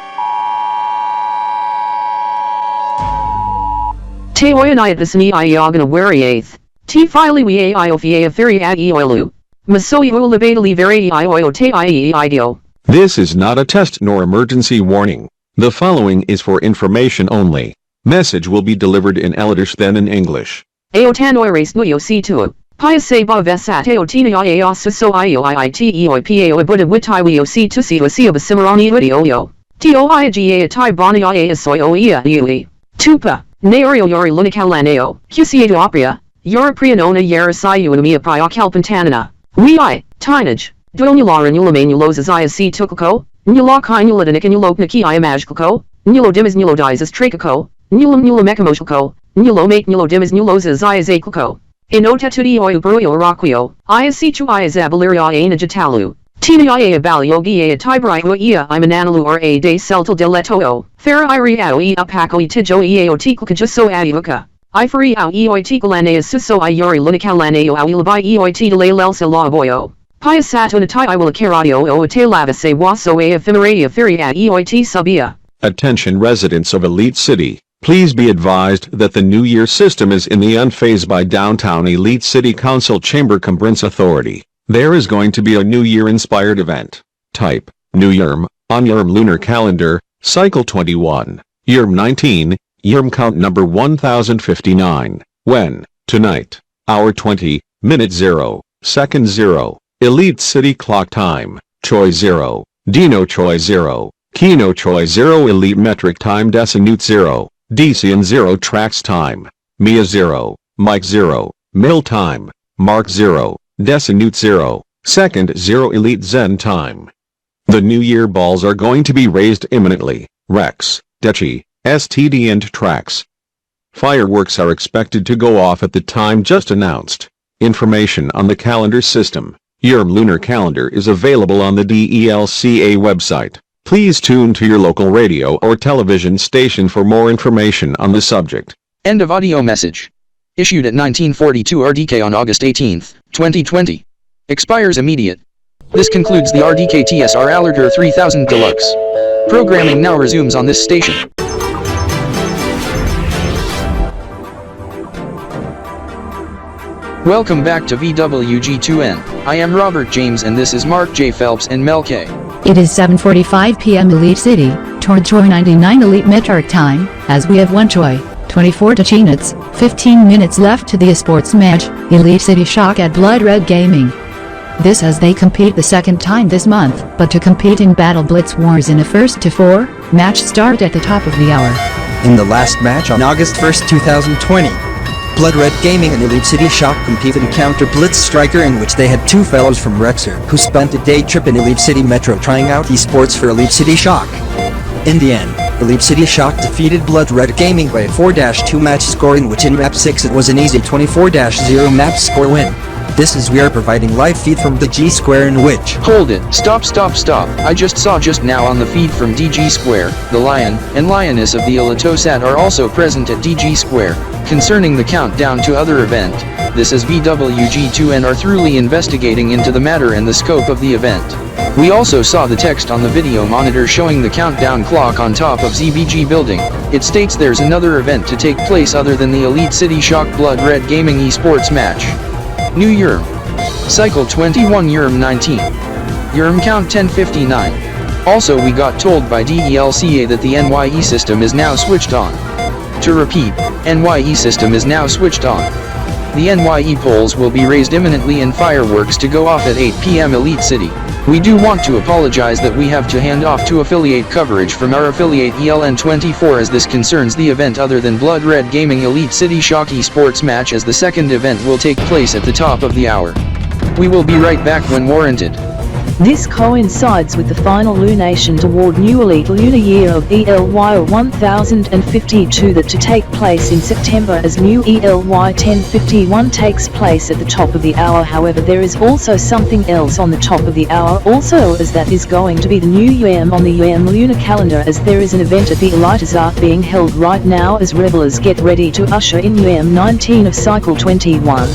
Te oyanayat visani iagana wari 8th. Te fili we iofia feri at eoilu. Masoy ulabadali veri ioio te idio. This is not a test nor emergency warning. The following is for information only. Message will be delivered in Elitish then in English. Eotanoires nuyo c2. Piase ba vesat eotina iasuso ioi buddha witaiwio c2 c of a cimarani idioyo. Toiga tai bani iasoio ui. Tupa, nario yori lunikalaneo, husiato opria, Europrianona yerasiu mia priakalpantanina. Wei, tinage, duilularan ulamanulos ia c tukako, nulakainuladinic and ulopniki iamajkako, nulodimas nulodizas tracaco, nulamekamoshko. Nulo mate nulo dimas nulos iazakliko. Inotetudi oibruyo raquio, iasichu iazabaliria anagitalu. Tina ia baliogia tibrio ia imananalu or a de celtal deletoo. Thera iriao e apaco e tijo eao tiklkajuso adiuka. Iferiao eoitikalane suso iori lunikalaneo awilabai eoit delalelsa lavoyo. Piasatunati iwilakaradio o te lavase waso a ephemeradia feria eoit subia. Attention residents of Elite City. Please be advised that the New Year system is in the unphased by Downtown Elite City Council Chamber Cumbrance Authority. There is going to be a New Year inspired event. Type, New Yerm, on Yerm lunar calendar, cycle 21, Yerm 19, Yerm count number 1059. When? Tonight. Hour 20, minute 0, second 0, Elite City clock time, Choi 0, Dino Choi 0, Kino Choi 0 Elite metric time Desinute 0. DC and 0 tracks time, Mia 0, Mike 0, Mill time, Mark 0, Desinute 0, second 0 Elite Zen time. The New Year balls are going to be raised imminently. Rex, Digi, STD and tracks. Fireworks are expected to go off at the time just announced. Information on the calendar system, Yerm lunar calendar is available on the DELCA website. Please tune to your local radio or television station for more information on the subject. End of audio message. Issued at 1942 RDK on August 18, 2020. Expires immediate. This concludes the RDK TSR Allerger 3000 Deluxe. Programming now resumes on this station. Welcome back to VWG2N. I am Robert James and this is Mark J. Phelps and Mel K. It is 7:45 p.m. Elite City, toward Choi 99 Elite Metric time, as we have one Choi, 24 minutes, 15 minutes left to the eSports match, EliteCity Shock at Blood Red Gaming. This as they compete the second time this month, but to compete in Battle Blitz Wars in a 1-4 match start at the top of the hour. In the last match on August 1st, 2020, Blood Red Gaming and EliteCity Shock competed in Counter Blitz Striker, in which they had two fellows from Rexar who spent a day trip in Elite City Metro trying out esports for EliteCity Shock. In the end, EliteCity Shock defeated Blood Red Gaming by a 4-2 match score, in which in Map 6 it was an easy 24-0 map score win. This is we are providing live feed from Digi Square in which... Hold it, stop. I just saw just now on the feed from Digi Square, the lion and lioness of the Elitozat are also present at Digi Square. Concerning the countdown to other event, this is VWG2 and are thoroughly investigating into the matter and the scope of the event. We also saw the text on the video monitor showing the countdown clock on top of ZBG building. It states there's another event to take place other than the EliteCity Shock Blood Red Gaming eSports match. New Yerm. Cycle 21 Yerm 19. Yerm count 1059. Also we got told by DELCA that the NYE system is now switched on. To repeat, NYE system is now switched on. The NYE polls will be raised imminently and fireworks to go off at 8 PM Elite City. We do want to apologize that we have to hand off to affiliate coverage from our affiliate ELN24 as this concerns the event other than Blood Red Gaming EliteCity Shock eSports match as the second event will take place at the top of the hour. We will be right back when warranted. This coincides with the final lunation toward New Elite Lunar Year of ELY1052 that to take place in September as new ELY1051 takes place at the top of the hour. However, there is also something else on the top of the hour also, as that is going to be the new Yerm on the Yerm lunar calendar, as there is an event at the Elitozat being held right now as revelers get ready to usher in Yerm 19 of cycle 21.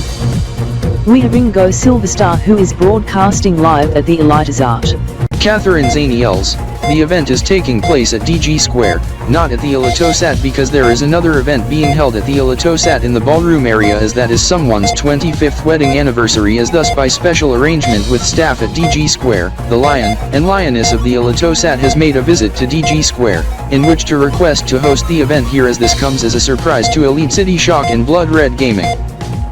We have Ringo Silverstar who is broadcasting live at the Elitozat. Catherine Zaniels, the event is taking place at Digi Square, not at the Elitozat because there is another event being held at the Elitozat in the ballroom area as that is someone's 25th wedding anniversary, as thus by special arrangement with staff at Digi Square, the lion and lioness of the Elitozat has made a visit to Digi Square, in which to request to host the event here, as this comes as a surprise to EliteCity Shock and Blood Red Gaming.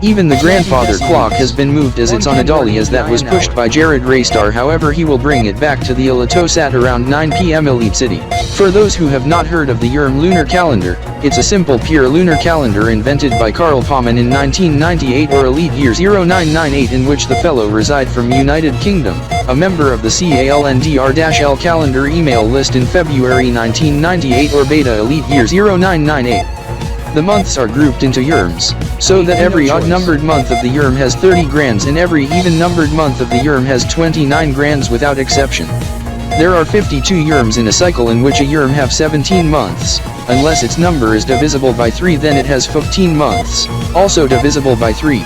Even the grandfather clock has been moved as it's on a dolly as that was pushed by Jared Raystar, however he will bring it back to the Elitozat around 9 PM Elite City. For those who have not heard of the Yerm lunar calendar, it's a simple pure lunar calendar invented by Carl Paumann in 1998 or Elite Year 0998, in which the fellow reside from United Kingdom, a member of the CALNDR-L calendar email list in February 1998 or Beta Elite Year 0998. The months are grouped into Yerms, so that every odd-numbered month of the Yerm has 30 grands and every even-numbered month of the Yerm has 29 grands without exception. There are 52 Yerms in a cycle, in which a Yerm have 17 months. Unless its number is divisible by 3, then it has 15 months, also divisible by 3.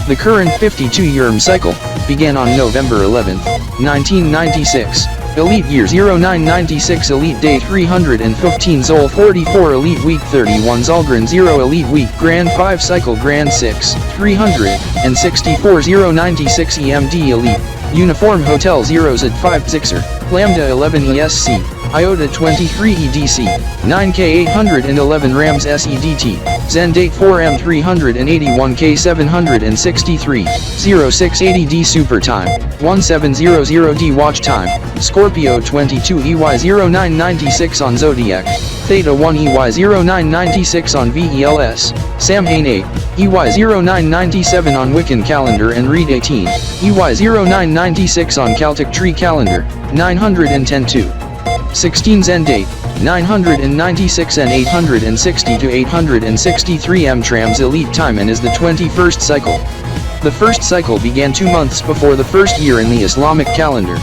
The current 52 Yerm cycle began on November 11, 1996. Elite Year 0996, Elite Day 315, Zol 44, Elite Week 31, Zolgren 0, Elite Week Grand 5 Cycle Grand 6, 364, 096 EMD Elite, Uniform Hotel 0s at 5 Zixer, Lambda 11 ESC, IOTA 23 EDC, 9K811 Rams SEDT, Zendate 4M381K 763, 0680D Super Time, 1700D Watch Time, Scorpio 22 EY0996 on Zodiac, Theta 1 EY0996 on VELS, Samhain 8, EY0997 on Wiccan Calendar and Read 18, EY0996 on Celtic Tree Calendar, 910-2. 16 Zendate, 996 and 860 to 863 M-Trams Elite Time and is the 21st cycle. The first cycle began 2 months before the first year in the Islamic calendar.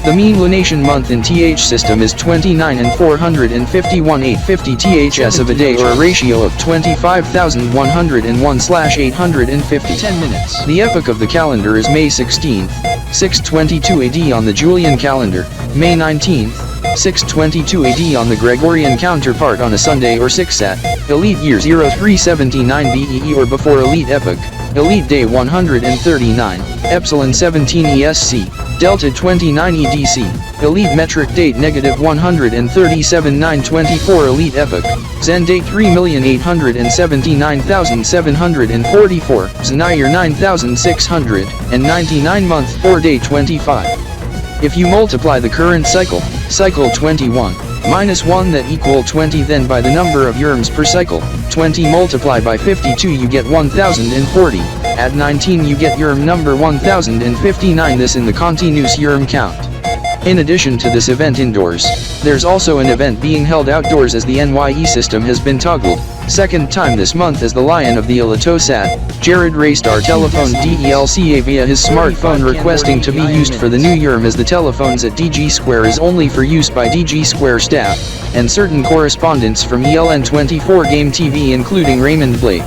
The mean lunation month in TH system is 29 and 451 850 THS of a day, or a ratio of 25,101/850. 10 minutes. The epoch of the calendar is May 16th, 622 AD on the Julian calendar, May 19th, 622 AD on the Gregorian counterpart on a Sunday or 6-sat, Elite Year 0379 BEE or before Elite Epoch, Elite Day 139, Epsilon 17 ESC, Delta 29 EDC, Elite Metric Date -137 924 Elite Epoch, Zen Date 3,879,744, Znayir 9,699 Month 4 Day 25. If you multiply the current cycle, cycle 21, minus 1 that equal 20, then by the number of Yerms per cycle, 20 multiplied by 52 you get 1040, add 19 you get Yerm number 1059, this in the continuous Yerm count. In addition to this event indoors, there's also an event being held outdoors as the NYE system has been toggled. Second time this month as the Lion of the Elitozat, Jared Raystar telephoned DELCA via his smartphone requesting to be used for the new Yerm, as the telephones at Digi Square is only for use by Digi Square staff, and certain correspondents from ELN24 Game TV including Raymond Blake.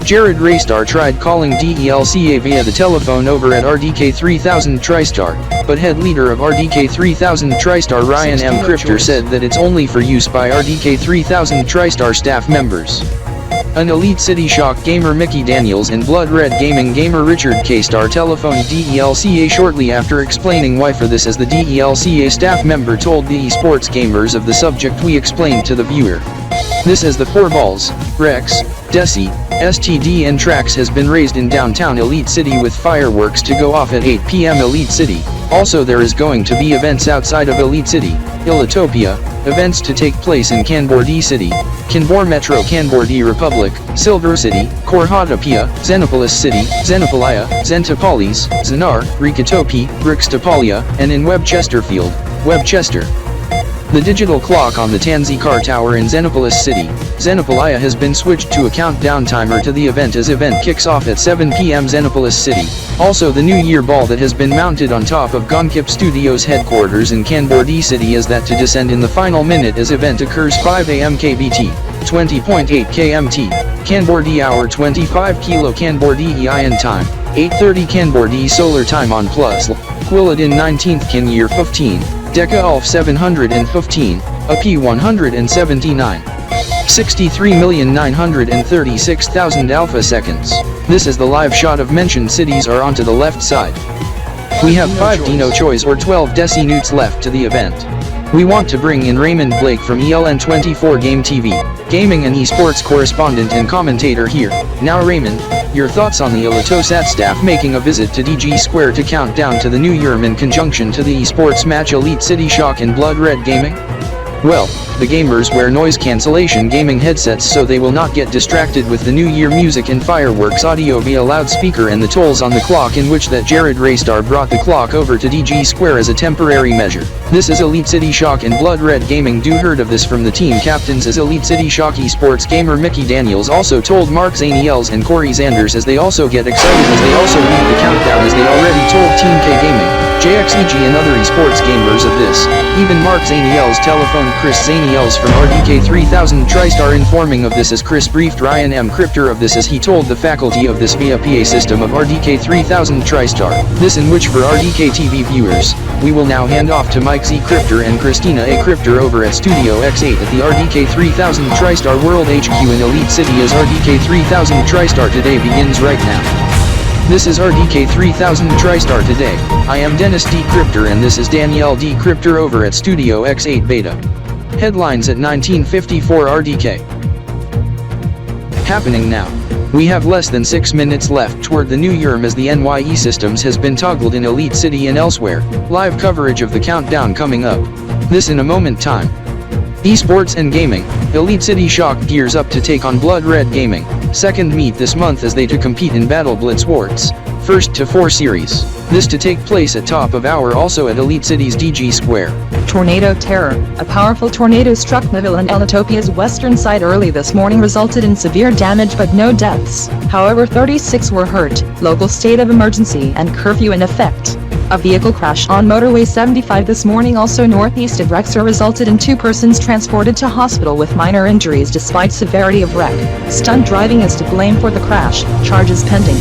Jared Raystar tried calling DELCA via the telephone over at RDK 3000 TriStar, but head leader of RDK 3000 TriStar Ryan M Kryptor said that it's only for use by RDK 3000 TriStar staff members. An EliteCity Shock gamer Mickey Daniels and Blood Red Gaming gamer Richard K. Star telephoned DELCA shortly after explaining why for this, as the DELCA staff member told the eSports gamers of the subject we explained to the viewer. This as the 4 balls, Rex, Desi, STD and Trax has been raised in downtown EliteCity with fireworks to go off at 8 p.m. EliteCity. Also there is going to be events outside of EliteCity, Ilitopia, events to take place in Kanbordee City, Kanbor Metro Kanbordee Republic, Silver City, Korhatopia, Xenopolis City, Xenopolia, Xentopolis, Zanar, Rikatopi, Rixtopolia, and in Webchesterfield, Webchester. The digital clock on the Tanzikar Tower in Xenopolis City, Xenopolia has been switched to a countdown timer to the event as event kicks off at 7 p.m. Xenopolis City. Also the New Year ball that has been mounted on top of KanKip Studios headquarters in Kanbordee City is that to descend in the final minute as event occurs 5 a.m. KBT, 20.8 KMT, Kanbordee hour 25 kilo Kanbordee EIN time, 8:30 Kanbordee solar time on plus, Quilladin 19th Kin year 15. Deca Alf 715, a P179. 63,936,000 alpha seconds. This is the live shot of mentioned cities are onto the left side. We have 5 Dino Choi's or 12 Desi Newts left to the event. We want to bring in Raymond Blake from ELN24 Game TV, gaming and esports correspondent and commentator here. Now Raymond, your thoughts on the Elitozat staff making a visit to Digi Square to count down to the new Yerm in conjunction to the esports match EliteCity Shock and Blood Red Gaming? Well, the gamers wear noise cancellation gaming headsets so they will not get distracted with the New Year music and fireworks audio via loudspeaker and the tolls on the clock, in which that Jared Raystar brought the clock over to Digi Square as a temporary measure. This is EliteCity Shock and Blood Red Gaming. Do heard of this from the team captains, as EliteCity Shock esports gamer Mickey Daniels also told Mark Zaniels and Corey Zanders as they also get excited as they also read the countdown, as they already told Team K Gaming, JXEG and other esports gamers of this. Even Mark Zaniels telephoned Chris Zaniels from RDK 3000 TriStar informing of this, as Chris briefed Ryan M Kryptor of this as he told the faculty of this via PA system of RDK 3000 TriStar. This in which for RDK TV viewers, we will now hand off to Mike Z Kryptor and Christina A Kryptor over at Studio X8 at the RDK 3000 TriStar World HQ in EliteCity, as RDK 3000 TriStar today begins right now. This is RDK 3000 TriStar today. I am Dennis D. Kryptor and this is Danielle D. Kryptor over at Studio X8 Beta. Headlines at 1954 RDK. Happening now. We have less than 6 minutes left toward the new Yerm as the NYE systems has been toggled in EliteCity and elsewhere. Live coverage of the countdown coming up. This in a moment time. Esports and gaming. EliteCity Shock gears up to take on Blood Red Gaming. Second meet this month as they to compete in Battle Blitz Warts. First to 4 series. This to take place at top of hour also at EliteCity's Digi Square. Tornado terror. A powerful tornado struck Neville and Elitopia's western side early this morning, resulted in severe damage but no deaths. However, 36 were hurt. Local state of emergency and curfew in effect. A vehicle crash on motorway 75 this morning also northeast of Rexar resulted in 2 persons transported to hospital with minor injuries despite severity of wreck. Stunt driving is to blame for the crash. Charges pending.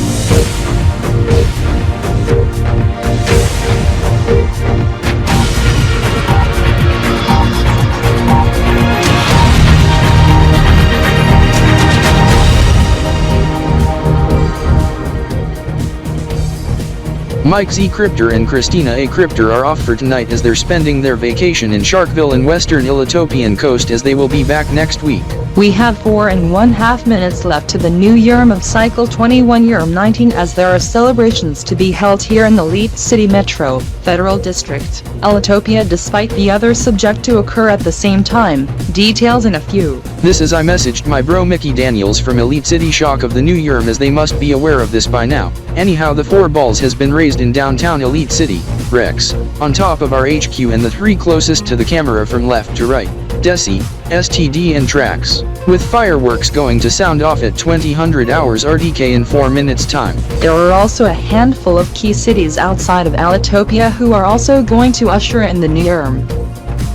Mike Z Kryptor and Christina A Kryptor are off for tonight as they're spending their vacation in Sharkville in western Elitopian coast, as they will be back next week. We have 4.5 minutes left to the new Yerm of Cycle 21 Yerm 19 as there are celebrations to be held here in the EliteCity Metro, Federal District, Elitopia, despite the others subject to occur at the same time. Details in a few. This is I messaged my bro Mickey Daniels from EliteCity Shock of the new Yerm, as they must be aware of this by now. Anyhow, the 4 balls has been raised in downtown EliteCity, Rex, on top of our HQ and the 3 closest to the camera from left to right. Deci, STD and tracks, with fireworks going to sound off at 2000 hours RDK in 4 minutes time. There are also a handful of key cities outside of Elitopia who are also going to usher in the new Yerm.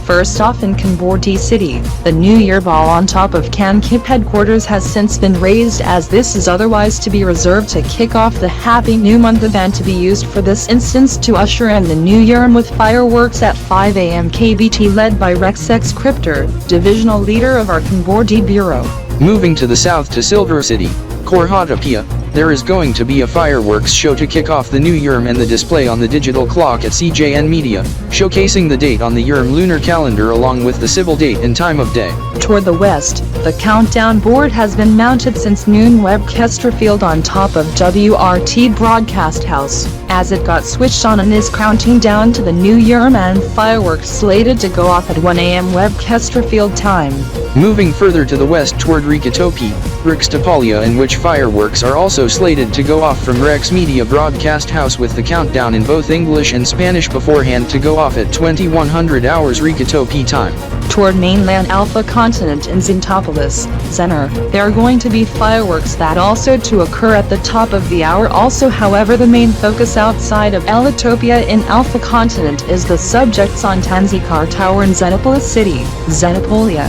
First off, in Kanbordee City, the New Year ball on top of KanKip headquarters has since been raised, as this is otherwise to be reserved to kick off the Happy New Month event, to be used for this instance to usher in the New Year with fireworks at 5 AM KBT, led by XenZKryptor, divisional leader of our Kanbordee Bureau. Moving to the south to Silver City, Korhatopia, there is going to be a fireworks show to kick off the new Yerm and the display on the digital clock at CJN Media, showcasing the date on the Yerm lunar calendar along with the civil date and time of day. Toward the west, the countdown board has been mounted since noon Webcaster Field on top of WRT Broadcast House, as it got switched on and is counting down to the new Yerm and fireworks slated to go off at 1 AM Webcaster Field time. Moving further to the west toward Rikatopi, Rextapolia, in which fireworks are also slated to go off from Rex Media Broadcast House, with the countdown in both English and Spanish beforehand to go off at 2100 hours Rikatopi time. Toward mainland Alpha Continent in Zintopolis, Zener, there are going to be fireworks that also to occur at the top of the hour also. However, the main focus outside of Elitopia in Alpha Continent is the subjects on Tanzikar Tower in Zenopolis City, Zenopolia.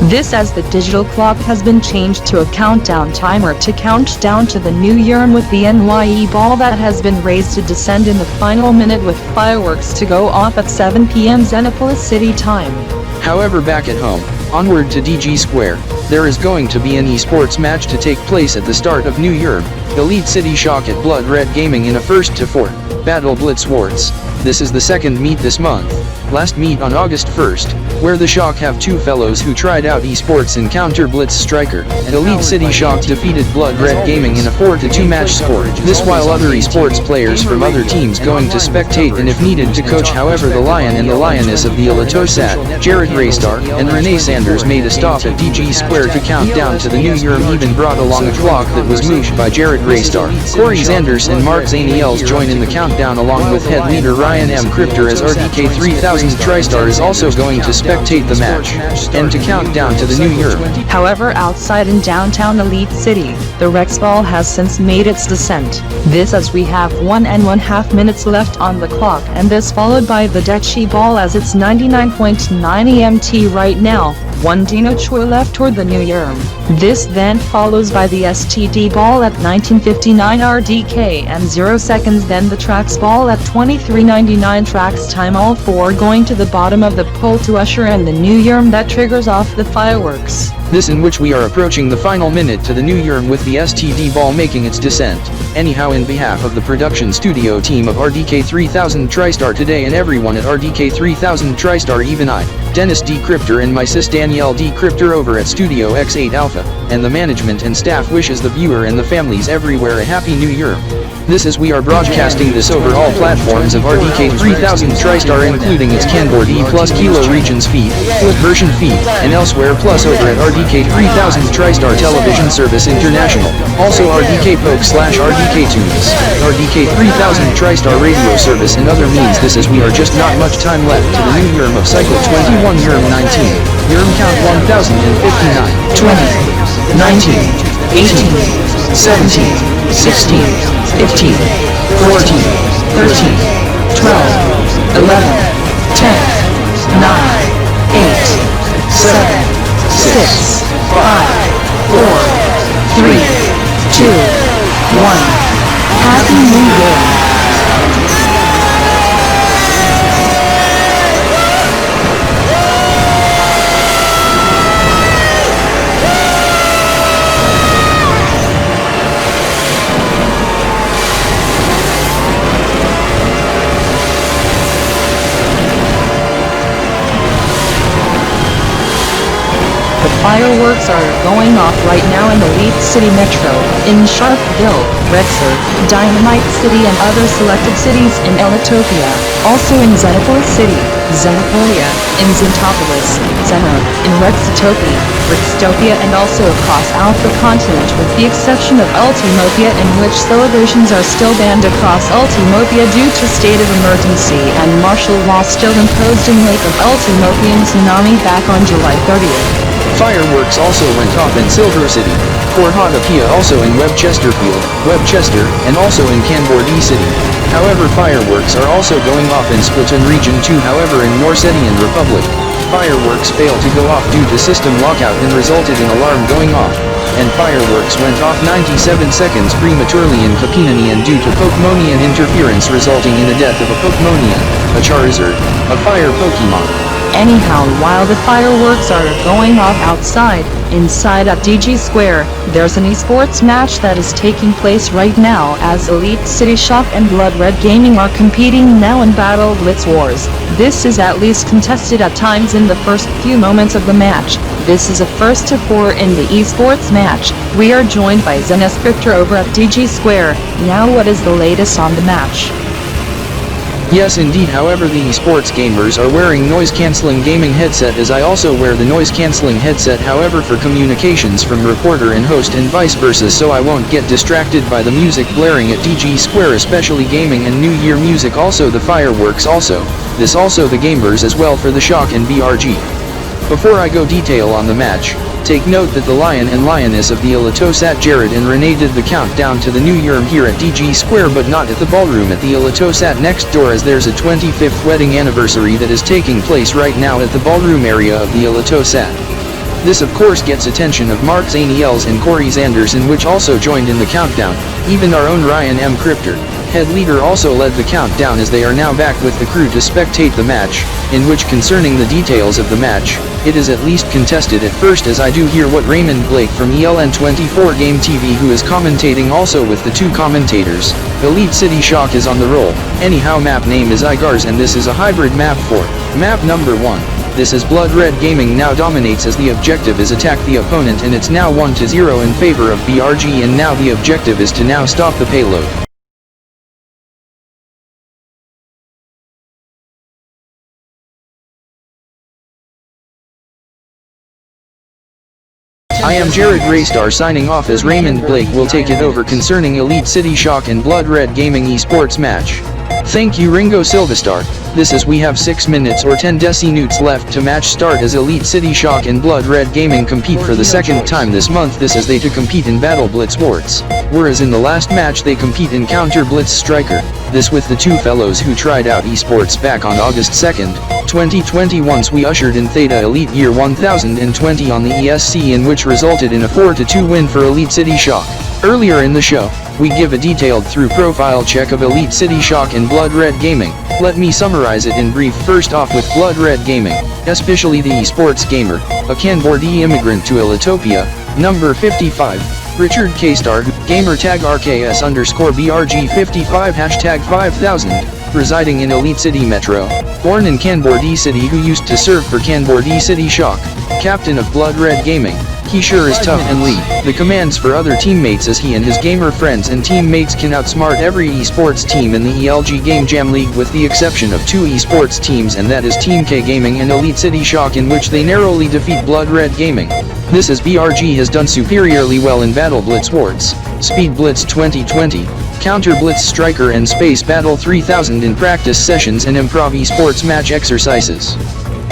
This, as the digital clock has been changed to a countdown timer to count down to the new Yerm, with the NYE ball that has been raised to descend in the final minute with fireworks to go off at 7 PM Zenopolis City time. However, back at home, onward to Digi Square, there is going to be an eSports match to take place at the start of New Year, EliteCity Shock at Blood Red Gaming in a 1-4 Battle Blitz Warts. This is the second meet this month. Last meet on August 1st, where the Shock have two fellows who tried out eSports in Counter Blitz Striker, and EliteCity Shock defeated Blood Red Gaming in a 4-2 match score. This while other eSports players from other teams going to spectate and if needed to coach. However, the Lion and the Lioness of the Elitozat, Rexar, and Renee Zanders made a stop at Digi Square to count down to the new Yerm, even brought along a clock that was moved by Rexar. Corey Zanders and Mark Zaniels join in the countdown along with head leader Ryan M Kryptor, as RDK 3000 TriStar is also going to spectate the match, and to count down to the new Yerm. However, outside in downtown Elite City, the Rex ball has since made its descent. This as we have 1.5 minutes left on the clock, and this followed by the Deci ball as it's 99.9 EMT right now, 1 Dino Choi left toward the new Yerm. This then follows by the STD ball at 1959 RDK and 0 seconds, then the Trax ball at 23:99 Trax time, all four going to the bottom of the pole to usher in the new Yerm that triggers off the fireworks. This in which we are approaching the final minute to the new Yerm with the STD ball making its descent. Anyhow, in behalf of the production studio team of RDK 3000 TriStar today and everyone at RDK 3000 TriStar, even I, Dennis D. Kryptor, and my sis Danielle D. Kryptor over at Studio X8 Alpha, and the management and staff wishes the viewer and the families everywhere a happy new year. This as we are broadcasting this over all platforms of RDK 3000 TriStar, including its Kanbordee plus Kilo regions feed, with version feed, and elsewhere, plus over at RDK 3000 TriStar Television Service International, also RDK Poke/RDK Tunes, RDK 3000 TriStar Radio Service, and other means. This as we are just not much time left to the new Yerm of Cycle 21 Yerm 19, Yerm count 1059, 20, 19, 18, 17, 16, 15, 14, 13, 12, 11, 10, 9, 8, 7, 6, 5, 4, 3, 2, 1. Happy New Year! Fireworks are going off right now in Elite City Metro, in Sharkville, Rexar, Dynamite City, and other selected cities in Elitopia. Also in Xenopolis City, Xenopolia, in Zentopolis, Zeno, in Rextopia and also across Alpha Continent with the exception of Ultimopia in which celebrations are still banned across Ultimopia due to state of emergency and martial law still imposed in wake of Ultimopian tsunami back on July 30th. Fireworks also went off in Silver City, Korhatapia also in Webchester, and also in Kanbordee City. However, fireworks are also going off in Splatoon Region 2. However, in Norsetian Republic, fireworks failed to go off due to system lockout and resulted in alarm going off, and fireworks went off 97 seconds prematurely in Kapinani due to Pokemonian interference resulting in the death of a Pokemonian, a Charizard, a fire Pokemon. Anyhow, while the fireworks are going off outside, inside at Digi Square, there's an esports match that is taking place right now as EliteCity Shock and Blood Red Gaming are competing now in Battle Blitz Wars. This is at least contested at times in the first few moments of the match. This is a first to 4 in the esports match. We are joined by XenZKryptor over at Digi Square. Now what is the latest on the match? Yes indeed, however the esports gamers are wearing noise-cancelling gaming headset as I also wear the noise-cancelling headset, however for communications from reporter and host and vice versa, so I won't get distracted by the music blaring at Digi Square, especially gaming and New Year music, also the fireworks, also the gamers as well for the Shock and BRG. Before I go detail on the match, take note that the lion and lioness of the Elitozat Jared and Renee did the countdown to the new Yerm here at Digi Square, but not at the ballroom at the Elitozat next door, as there's a 25th wedding anniversary that is taking place right now at the ballroom area of the Elitozat. This of course gets attention of Mark Zaniels and Zanders, in which also joined in the countdown. Even our own Ryan M Kryptor, head leader, also led the countdown as they are now back with the crew to spectate the match, in which concerning the details of the match, it is at least contested at first, as I do hear what Raymond Blake from ELN24 Game TV, who is commentating also with the two commentators. EliteCity Shock is on the roll. Anyhow, map name is Igars and this is a hybrid map for map number 1. This is Blood Red Gaming now dominates as the objective is attack the opponent, and it's now 1-0 in favor of BRG, and now the objective is to now stop the payload. I am Jared Raystar signing off as Raymond Blake will take it over concerning EliteCity Shock and Blood Red Gaming esports match. Thank you Ringo Silvestar. This is we have 6 minutes or 10 decinutes left to match start as EliteCity Shock and Blood Red Gaming compete for the second time this month. This is they to compete in Battle Blitz Wars, whereas in the last match they compete in Counter Blitz Striker. This with the two fellows who tried out esports back on August 2nd, 2020 once we ushered in Theta EY1020 on the ESC, in which resulted in a 4-2 win for EliteCity Shock. Earlier in the show, we give a detailed through profile check of EliteCity Shock and Blood Red Gaming. Let me summarize it in brief. First off with Blood Red Gaming, especially the esports gamer, a Kanbordee immigrant to Elitopia, number 55, Richard K-Star, gamer tag RKS_BRG55 #5000, residing in EliteCity Metro, born in Kanbordee City, who used to serve for Kanbordee City Shock, captain of Blood Red Gaming. He sure is tough and lead the commands for other teammates, as he and his gamer friends and teammates can outsmart every esports team in the ELG Game Jam League, with the exception of 2 esports teams, and that is Team K Gaming and EliteCity Shock, in which they narrowly defeat Blood Red Gaming. This as BRG has done superiorly well in Battle Blitz Wars, Speed Blitz 2020, Counter Blitz Striker and Space Battle 3000 in practice sessions and improv esports match exercises.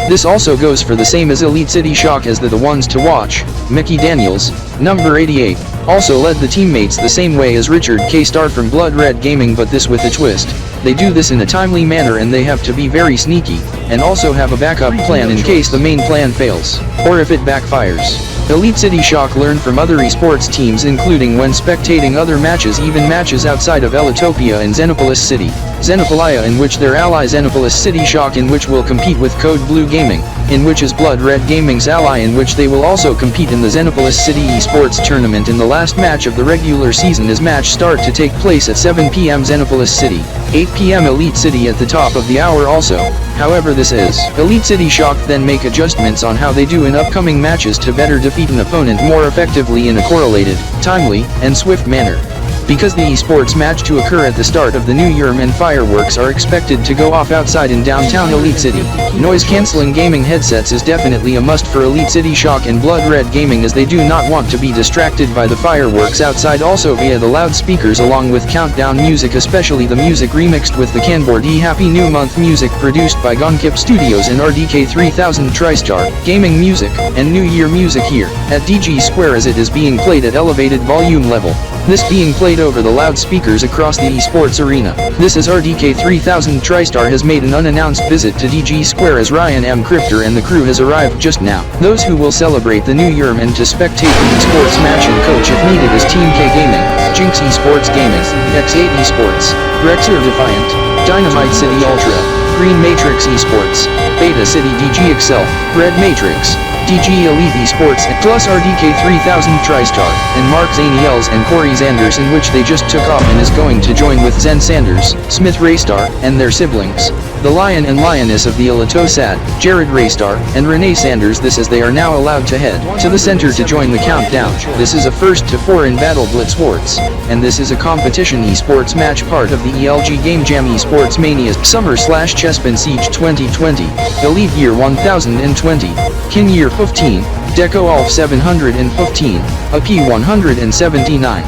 This also goes for the same as EliteCity Shock as the ones to watch. Mickey Daniels, number 88, also led the teammates the same way as Richard K-Star from Blood Red Gaming, but this with a twist. They do this in a timely manner and they have to be very sneaky, and also have a backup plan in case the main plan fails, or if it backfires. EliteCity Shock learned from other esports teams, including when spectating other matches, even matches outside of Elitopia and Xenopolis City, Xenopolia, in which their ally Xenopolis City Shock, in which will compete with Code Blue Gaming, in which is Blood Red Gaming's ally, in which they will also compete in the Xenopolis City esports tournament. In the last match of the regular season is match start to take place at 7 p.m. Xenopolis City, 8 p.m. EliteCity at the top of the hour also. However, this is EliteCity Shock then make adjustments on how they do in upcoming matches to better defeat an opponent more effectively in a correlated, timely, and swift manner. Because the eSports match to occur at the start of the new Yerm and fireworks are expected to go off outside in downtown Elite City. Noise-canceling gaming headsets is definitely a must for EliteCity Shock and Blood Red Gaming, as they do not want to be distracted by the fireworks outside, also via the loudspeakers along with countdown music, especially the music remixed with the Kanbordee Happy New Month music produced by KanKip Studios and RDK 3000 TriStar Gaming music, and New Year music here at Digi Square, as it is being played at elevated volume level. This being played over the loudspeakers across the eSports arena. This is RDK 3000 TriStar has made an unannounced visit to Digi Square, as M Kryptor and the crew has arrived just now. Those who will celebrate the new Yerm and to spectate the eSports match and coach if needed is Team K Gaming, Jinx Esports Gaming, X8 Esports, Rexar Defiant, Dynamite City Ultra, Green Matrix Esports, Beta City DG Excel, Red Matrix, DG Elite Esports, plus RDK 3000 TriStar, and Mark Zaniels and Zanders, in which they just took off and is going to join with Zanders, Smith Raystar, and their siblings, the Lion and Lioness of the Elitozat, Jared Raystar, and Renee Zanders. This as they are now allowed to head to the center to join the countdown. This is a first to 4 in Battle Blitz Sports, and this is a competition esports match part of the ELG Game Jam Esports Mania Summer/Chespin Siege 2020, Elite Year 1020, Kin Year 15, Deco Alf 715, a P179.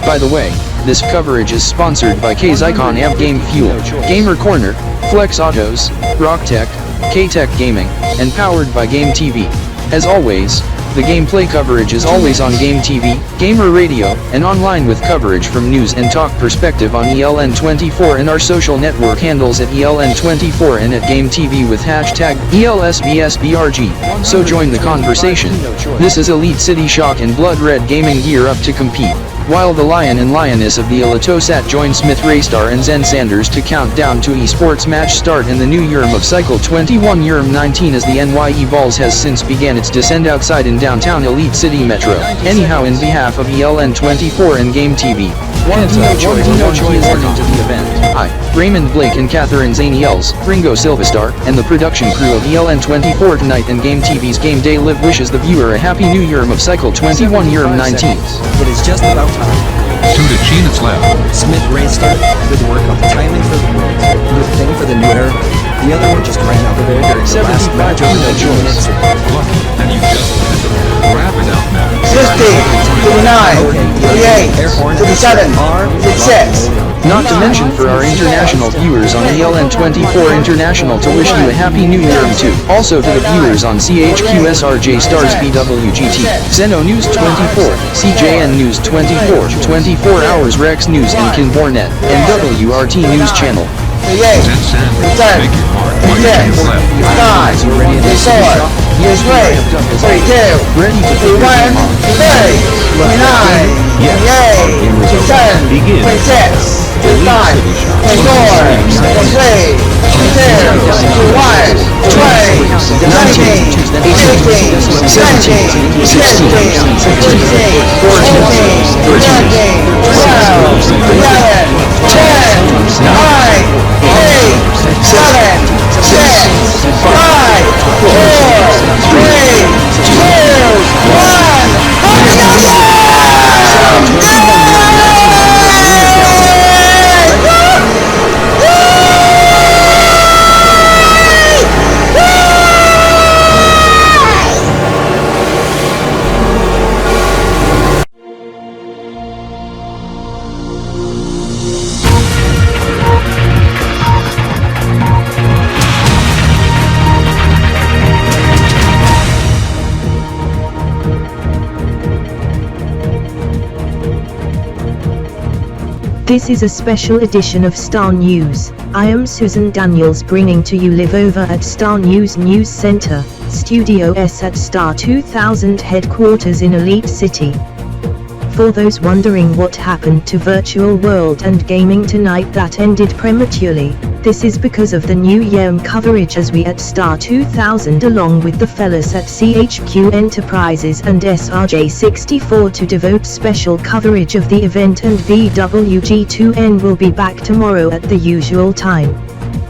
By the way, this coverage is sponsored by K's Icon Amp Game Fuel, Gamer Corner, Flex Autos, RockTech, K-Tech Gaming, and powered by Game TV. As always, the gameplay coverage is always on Game TV, Gamer Radio, and online with coverage from news and talk perspective on ELN24 and our social network handles at ELN24 and at Game TV with hashtag ELSBSBRG. So join the conversation. This is EliteCity Shock and Blood Red Gaming gear up to compete, while the Lion and Lioness of the Elitozat join Smith Raystar and Zanders to count down to eSports match start in the new Yerm of Cycle 21 Yerm 19, as the NYE Balls has since began its descent outside in downtown Elite City Metro. Anyhow, in behalf of ELN24 and Game TV, one Dino Choi is heading to the event. Hi, Raymond Blake and Catherine Zaniels, Ringo Silvestar, and the production crew of ELN24 tonight and Game TV's Game Day Live wishes the viewer a happy new Yerm of Cycle 21 Yerm 19. It is just about time. To the Chinese lab. Smith Raystar, good work on the timing for the world. Good thing for the new era. The other one just ran out of air during the last match over the 2 minutes. Lucky, and you just had to wrap it out now. 60, 59, 58, 57, 56. Not to mention for our international viewers on ELN24 International to wish you a happy new year too. Also to the viewers on CHQSRJ Stars BWGT, Zeno News 24, CJN News 24, 24 Hours Rex News and Kinbornet, and WRT News Channel. 10, 9, 8, 7, 6, 5, 4, This is a special edition of StarNews. I am Susan Daniels bringing to you live over at StarNews News Center, Studio S at Star 2000 headquarters in Elite City. For those wondering what happened to Virtual World and Gaming tonight that ended prematurely, this is because of the new Yerm coverage as we at Star 2000 along with the fellas at CHQ Enterprises and SRJ64 to devote special coverage of the event, and VWG2N will be back tomorrow at the usual time.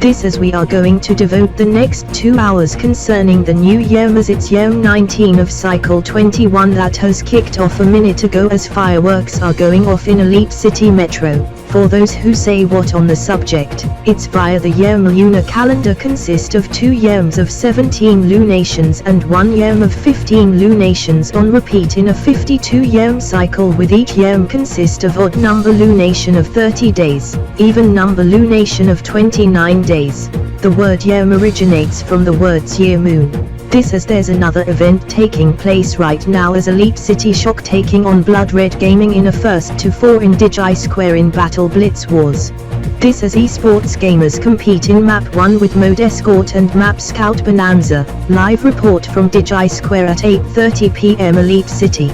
This as we are going to devote the next 2 hours concerning the new Yerm as it's Yerm 19 of Cycle 21 that has kicked off a minute ago as fireworks are going off in Elite City Metro. For those who say what on the subject, it's via the Yerm lunar calendar consist of 2 Yerms of 17 lunations and 1 Yerm of 15 lunations on repeat in a 52 Yerm cycle, with each Yerm consist of odd number lunation of 30 days, even number lunation of 29 days. The word Yerm originates from the words year moon. This as there's another event taking place right now as EliteCity Shock taking on Blood Red Gaming in a 1-4 in Digi Square in Battle Blitz Wars. This as eSports gamers compete in Map 1 with Mode Escort and Map Scout Bonanza. Live report from Digi Square at 8:30 PM Elite City.